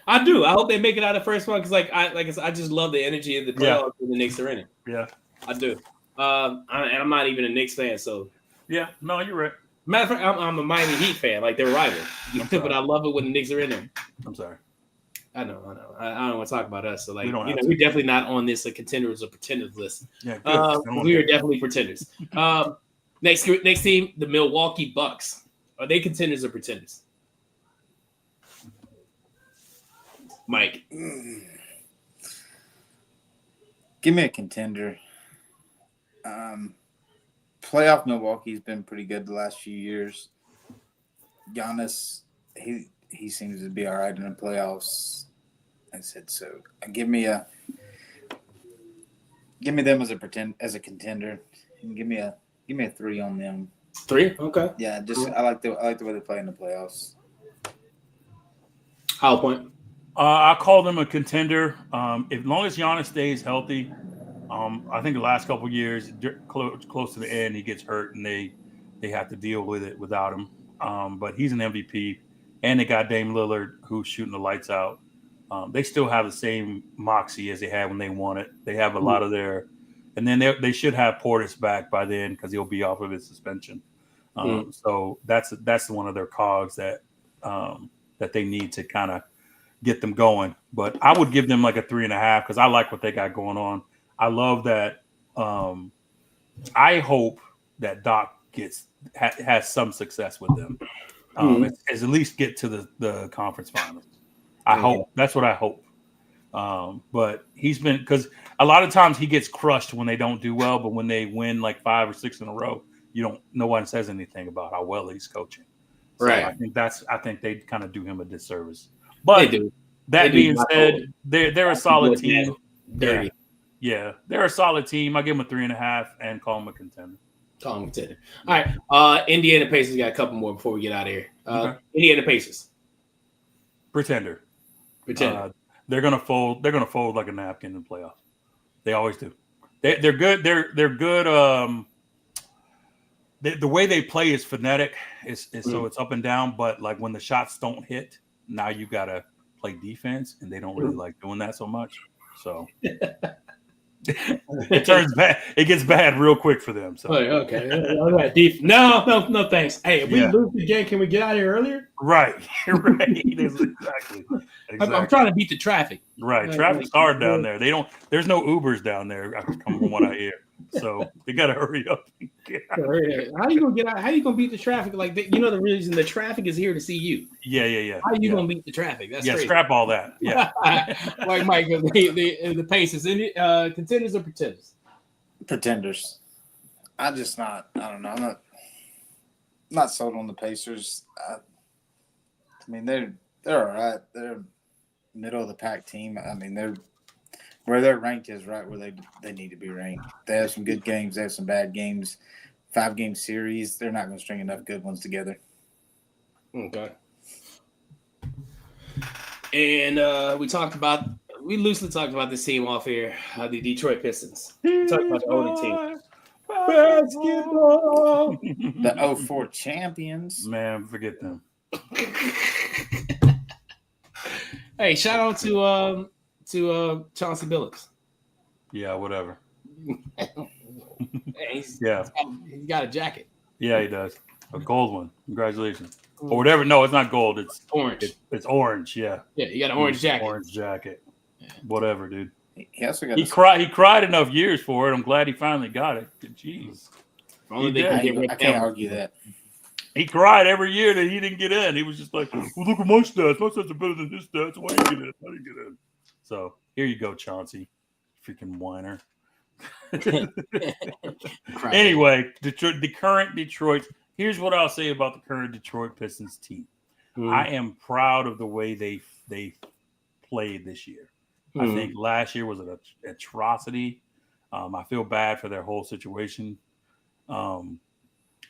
A: I do. I hope they make it out of the first one because, I just love the energy of the playoffs when the Knicks are in it.
C: Yeah,
A: I do. And I'm not even a Knicks fan, so
C: yeah. No, you're right.
A: Matter of fact, I'm a Miami Heat fan, like they're rivals. But I love it when the Knicks are in there.
C: I'm sorry.
A: I know. I don't want to talk about us. So we're definitely not on this contenders or pretenders list.
C: Yeah,
A: we are definitely pretenders. Next team, the Milwaukee Bucks. Are they contenders or pretenders? Mike.
B: Give me a contender. Playoff Milwaukee's been pretty good the last few years. Giannis, he seems to be all right in the playoffs. I said so. Give me them as a contender. And give me a 3 on them.
A: 3? Okay.
B: Yeah, I like the way they play in the playoffs.
A: How point?
C: I call them a contender. As long as Giannis stays healthy, I think the last couple of years, close to the end, he gets hurt and they have to deal with it without him. But he's an MVP, and they got Dame Lillard who's shooting the lights out. They still have the same moxie as they had when they won it. They have a lot of their, and then they should have Portis back by then because he'll be off of his suspension. So that's one of their cogs that they need to kind of get them going. But I would give them like a 3.5 because I like what they got going on. I love that. I hope that Doc has some success with them. At least get to the conference finals. I hope that's what I hope. But he's been, because a lot of times he gets crushed when they don't do well, but when they win like 5 or 6 in a row, no one says anything about how well he's coaching. So
A: right.
C: I think they kind of do him a disservice. But that being said, they're a solid team. Yeah, they're a solid team. I give them a 3.5 and call them a contender.
A: All right. Indiana Pacers got a couple more before we get out of here. Indiana Pacers.
C: Pretender. They're gonna fold. They're gonna fold like a napkin in the playoffs. They always do. They're good. They're good. The way they play is phonetic. So it's up and down. But like when the shots don't hit, now you gotta play defense, and they don't really like doing that so much. So it turns bad. It gets bad real quick for them. So
A: okay. All right. No, thanks. Hey, if we lose the game, can we get out of here earlier?
C: Right. Exactly.
A: I'm trying to beat the traffic.
C: Right. Traffic's hard down there. There's no Ubers down there, from what I hear. So they got to hurry up.
A: How you gonna get out? How you gonna beat the traffic? Like the reason the traffic is here to see you.
C: Yeah.
A: How you gonna beat the traffic? That's crazy.
C: Scrap all that. Yeah.
A: Like Mike, the Pacers, contenders or pretenders?
B: Pretenders. I don't know. I'm not sold on the Pacers. I mean, they're all right. They're middle of the pack team. I mean, they're where their rank is right where they need to be ranked. They have some good games. They have some bad games. 5-game series. They're not going to string enough good ones together.
A: Okay. And we loosely talked about this team off here, the Detroit Pistons. We talked about the older team. Basketball.
B: The 04 champions.
C: Man, forget them.
A: Hey, shout out to Chauncey Billups.
C: Yeah, whatever.
A: He's got a jacket.
C: Yeah, he does. A gold one. Congratulations. Or whatever. No, it's not gold. It's
A: orange.
C: It's orange. Yeah.
A: Yeah, you got an orange jacket.
C: Orange jacket. Yeah. Whatever, dude.
B: He also got.
C: He cried enough years for it. I'm glad he finally got it. Jeez.
B: I can't argue that.
C: He cried every year that he didn't get in. He was just like, "Well, look at my stats. My stats are better than his stats. Why didn't you get in? I didn't get in." So here you go, Chauncey. Freaking whiner. Anyway, the current Detroit. Here's what I'll say about the current Detroit Pistons team. I am proud of the way they played this year. I think last year was an atrocity. I feel bad for their whole situation.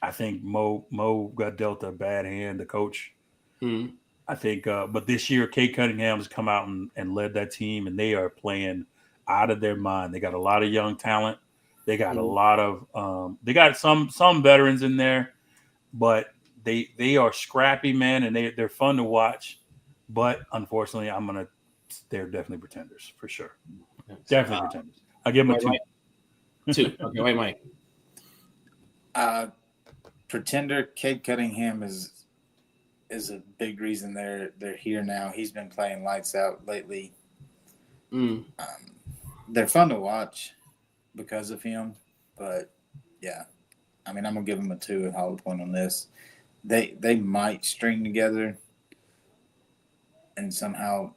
C: I think Mo got dealt a bad hand, the coach. I think, but this year, Kate Cunningham has come out and led that team, and they are playing out of their mind. They got a lot of young talent. They got a lot of they got some veterans in there, but they are scrappy, man, and they're fun to watch. But unfortunately, they're definitely pretenders for sure. Definitely pretenders. I give them a 2.
A: 2. Okay, wait, Mike.
B: Pretender Cade Cunningham is a big reason they're here now. He's been playing lights out lately. They're fun to watch because of him, but yeah, I mean, I'm gonna give them a 2 at Hollow Point on this. They might string together and somehow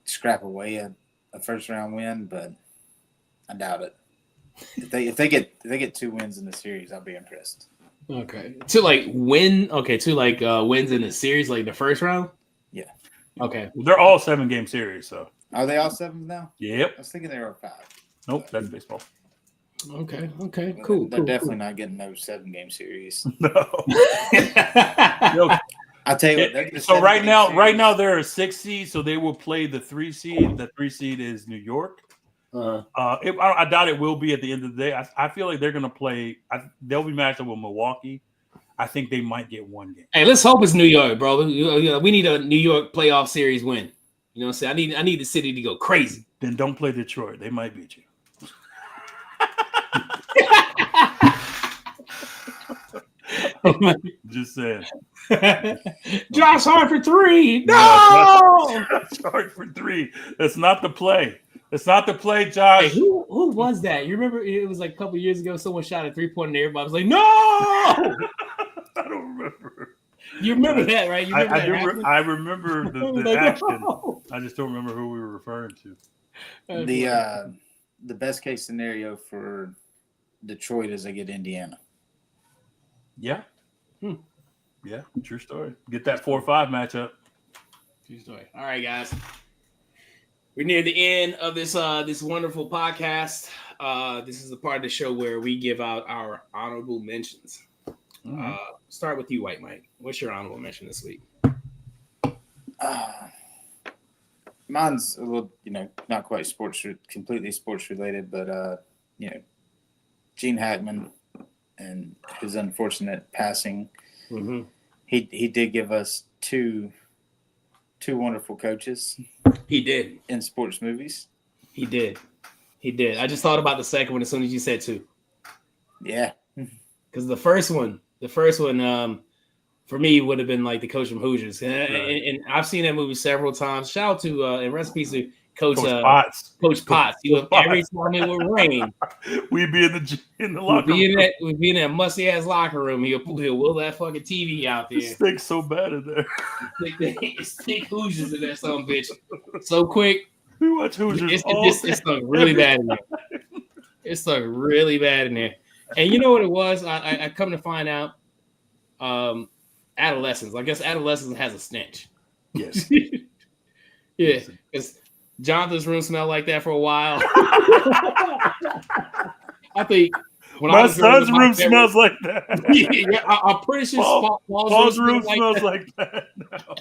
B: scrap away a first round win, but I doubt it. If they get 2 wins in the series, I'll be impressed.
A: Okay. To win. Okay. To wins in the series, like the first round.
B: Yeah.
A: Okay.
C: They're all 7-game series, so.
B: Are they all 7 now?
C: Yep.
B: I was thinking they were 5.
C: Nope, that's baseball.
A: Okay. Okay. Cool.
B: They're definitely not getting no 7-game series.
C: No.
B: I'll tell you what.
C: So right now they're a 6 seed, so they will play the 3 seed. The 3 seed is New York. I doubt it will be at the end of the day. I feel like they're going to play. They'll be matched up with Milwaukee. I think they might get 1 game.
A: Hey, let's hope it's New York, bro. We need a New York playoff series win. You know what I'm saying? I need the city to go crazy.
C: Then don't play Detroit. They might beat you. Just saying.
A: Josh Hart for 3. No!
C: Josh Hart for 3. That's not the play. It's not the play, Josh.
A: Hey, who was that? You remember it was like a couple years ago, someone shot a 3-pointer and everybody was like, no! I
C: don't remember.
A: You remember that, right? You remember
C: I remember the action. No! I just don't remember who we were referring to.
B: The best case scenario for Detroit is they get Indiana.
C: Yeah. Yeah, true story. Get that 4-5 matchup.
A: True story. All right, guys. We're near the end of this wonderful podcast. This is the part of the show where we give out our honorable mentions. Start with you, White Mike. What's your honorable mention this week?
B: Mine's a little, not quite completely sports related, but Gene Hackman and his unfortunate passing. He did give us two wonderful coaches.
A: He did.
B: In sports movies.
A: He did. I just thought about the second one as soon as you said 2.
B: Yeah.
A: Because the first one, for me, would have been like the coach from Hoosiers. And I've seen that movie several times. Shout out to, and recipes to Coach Potts. Coach Potts. Every time it would rain,
C: we'd be in the locker room.
A: We'd be in that musty ass locker room. He'll will that fucking TV out there.
C: It stinks so bad in there.
A: It stink Hoosiers in that son bitch. So quick.
C: We watch Hoosiers.
A: It stunk really bad in there. It stunk really bad in there. And you know what it was? I come to find out, adolescence. I guess adolescence has a stench.
C: Yes.
A: Yeah, because Jonathan's room smelled like that for a while. I think when
C: my son's room smells like that.
A: Yeah, I'm pretty sure
C: Paul's room smells like that now.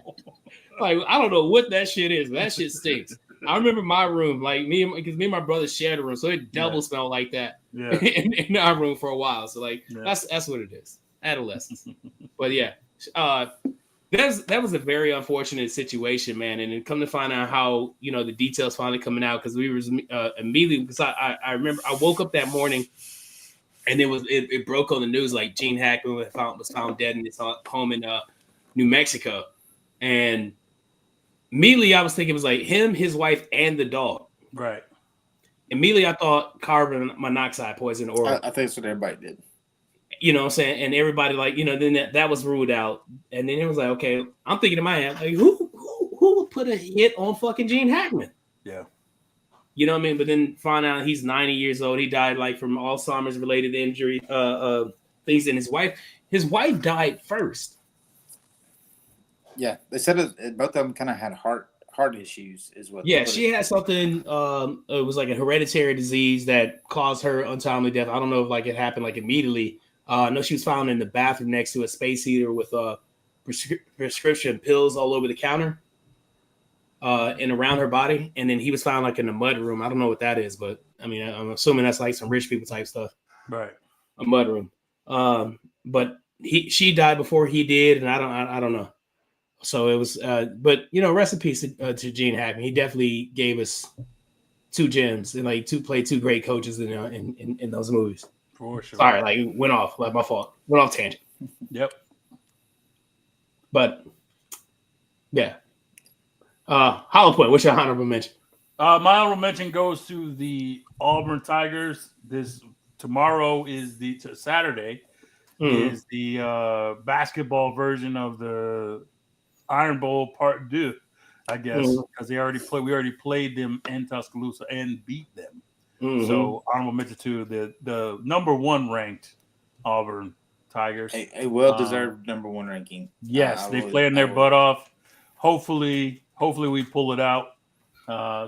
A: Like, I don't know what that shit is. That shit stinks. I remember my room, like because me and my brother shared a room, so it double smelled like that in our room for a while. So that's what it is. Adolescence. But yeah, that was a very unfortunate situation, man. And then come to find out how, the details finally coming out, because we was immediately, because I remember I woke up that morning and it broke on the news, like Gene Hackman was found dead in his home in New Mexico. And immediately I was thinking it was like him, his wife, and the dog.
C: Right.
A: Immediately I thought carbon monoxide poison, or
B: I think that's what everybody did.
A: You know what I'm saying? And everybody, like, then that was ruled out. And then it was like, okay, I'm thinking in my head, like, who would put a hit on fucking Gene Hackman?
C: Yeah.
A: You know what I mean? But then find out he's 90 years old. He died like from Alzheimer's related injury, things. And his wife died first.
B: Yeah. They said both of them kind of had heart issues is what.
A: Yeah, she had something. It was like a hereditary disease that caused her untimely death. I don't know if like it happened like immediately. No, she was found in the bathroom next to a space heater with prescription pills all over the counter and around her body. And then he was found like in the mud room. I don't know what that is, but I mean, I'm assuming that's like some rich people type stuff.
C: Right.
A: A mud room. But she died before he did, and I don't know. So it was, but rest in peace to Gene Hackman. He definitely gave us two gems and like played two great coaches in those movies.
C: For sure.
A: Sorry, like went off, like my fault. Went off tangent.
C: Yep.
A: But yeah. Hollow Point, what's your honorable mention?
C: My honorable mention goes to the Auburn Tigers. Tomorrow is Saturday is the basketball version of the Iron Bowl Part 2, I guess, because we already played them in Tuscaloosa and beat them. Mm-hmm. So honorable mention to the number one ranked Auburn Tigers.
B: A well-deserved number one ranking.
C: Yes, they playing their butt off. Hopefully we pull it out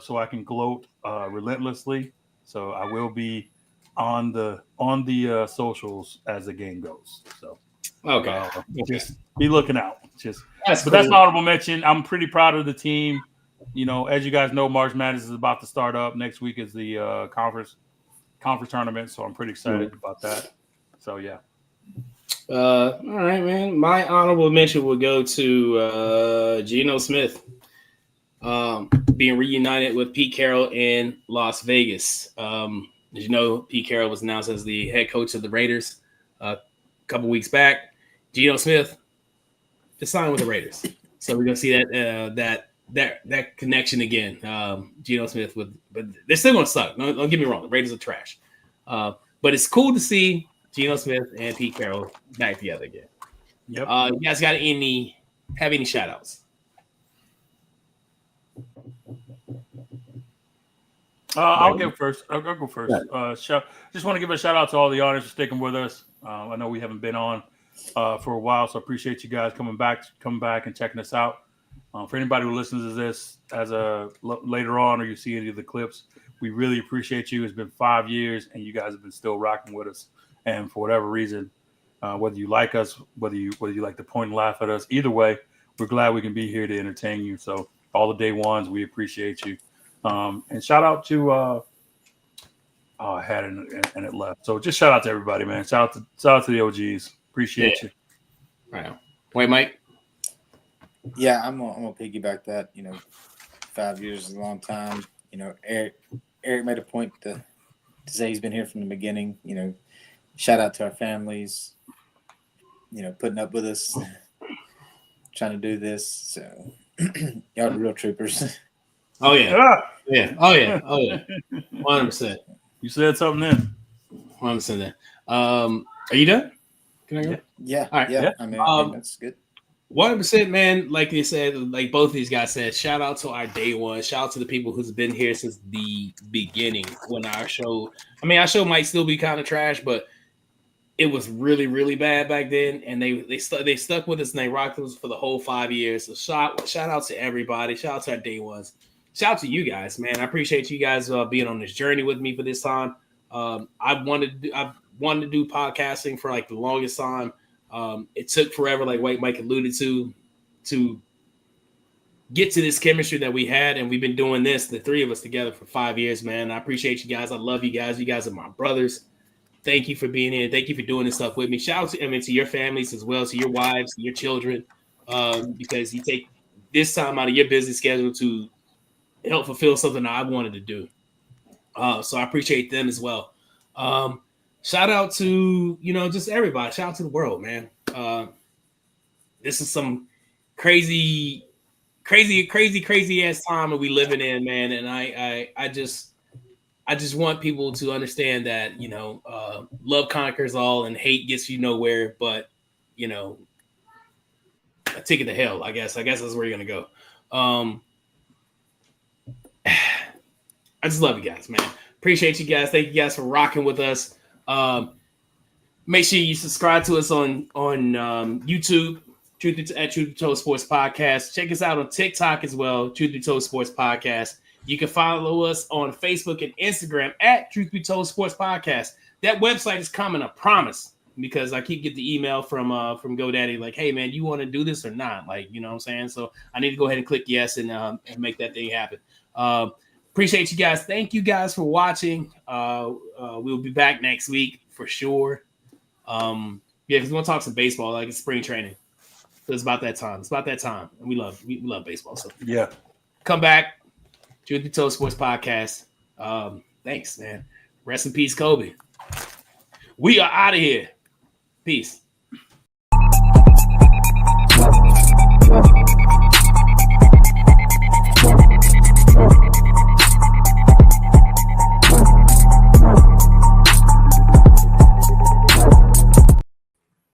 C: so I can gloat relentlessly. So I will be on the socials as the game goes. So
A: okay,
C: just be looking out.
A: That's
C: an honorable mention. I'm pretty proud of the team. As you guys know, March Madness is about to start up. Next week is the conference tournament, so I'm pretty excited about that. So yeah.
A: All right, man. My honorable mention would go to Geno Smith being reunited with Pete Carroll in Las Vegas. As you know, Pete Carroll was announced as the head coach of the Raiders a couple weeks back. Geno Smith just signed with the Raiders, so we're gonna see that connection again. Geno Smith but they're still gonna suck. Don't get me wrong, the Raiders are trash. But it's cool to see Geno Smith and Pete Carroll back together again.
C: Yep.
A: You guys have any shout outs?
C: I'll go first. I'll go first. Just want to give a shout out to all the audience for sticking with us. I know we haven't been on for a while, so I appreciate you guys coming back and checking us out. For anybody who listens to this later on, or you see any of the clips, we really appreciate you. It's been 5 years, and you guys have been still rocking with us. And for whatever reason, whether you like us, whether you like to point and laugh at us, either way, we're glad we can be here to entertain you. So all the day ones, we appreciate you. And shout out to I had it and it left. So just shout out to everybody, man. Shout out to the OGs. Appreciate you.
A: All right. Wait, Mike.
B: Yeah, I'm gonna piggyback that. 5 years is a long time. Eric made a point to say he's been here from the beginning. Shout out to our families. Putting up with us, trying to do this. So y'all the real troopers.
A: Oh yeah. Yeah. Oh yeah. 100%.
C: You said something then.
A: 100% then. Are you done? Can I go?
B: Yeah.
A: All right.
B: Yeah. I mean, that's good.
A: 100%, man. Like you said, like both of these guys said, shout out to our day one. Shout out to the people who's been here since the beginning. When our show might still be kind of trash, but it was really, really bad back then, and they stuck with us and they rocked us for the whole 5 years. So shout out to everybody. Shout out to our day ones. Shout out to you guys, man. I appreciate you guys being on this journey with me for this time. I've wanted to do podcasting for like the longest time. It took forever, like White Mike alluded to get to this chemistry that we had, and we've been doing this, the three of us together, for 5 years, man. I appreciate you guys. I love you guys. You guys are my brothers. Thank you for being here. Thank you for doing this stuff with me. Shout out to your families as well, to your wives, to your children. because you take this time out of your busy schedule to help fulfill something I wanted to do. So I appreciate them as well. Shout out to, just everybody. Shout out to the world, man. This is some crazy ass time that we living in, man. And I just want people to understand that, love conquers all and hate gets you nowhere. But, a ticket to hell, I guess that's where you're going to go. I just love you guys, man. Appreciate you guys. Thank you guys for rocking with us. Make sure you subscribe to us on YouTube, Truth Be Told Sports Podcast. Check us out on TikTok as well, Truth Be Told Sports Podcast. You can follow us on Facebook and Instagram at Truth Be Told Sports Podcast. That website is coming, I promise, because I keep getting the email from GoDaddy like, hey, man, you want to do this or not? Like, you know what I'm saying? So I need to go ahead and click yes and make that thing happen. Appreciate you guys. Thank you guys for watching. We'll be back next week for sure. Because we want to talk some baseball, like it's spring training. So it's about that time. And we love baseball. So
C: yeah.
A: Come back. Truth Be Told Sports Podcast. Thanks, man. Rest in peace, Kobe. We are out of here. Peace.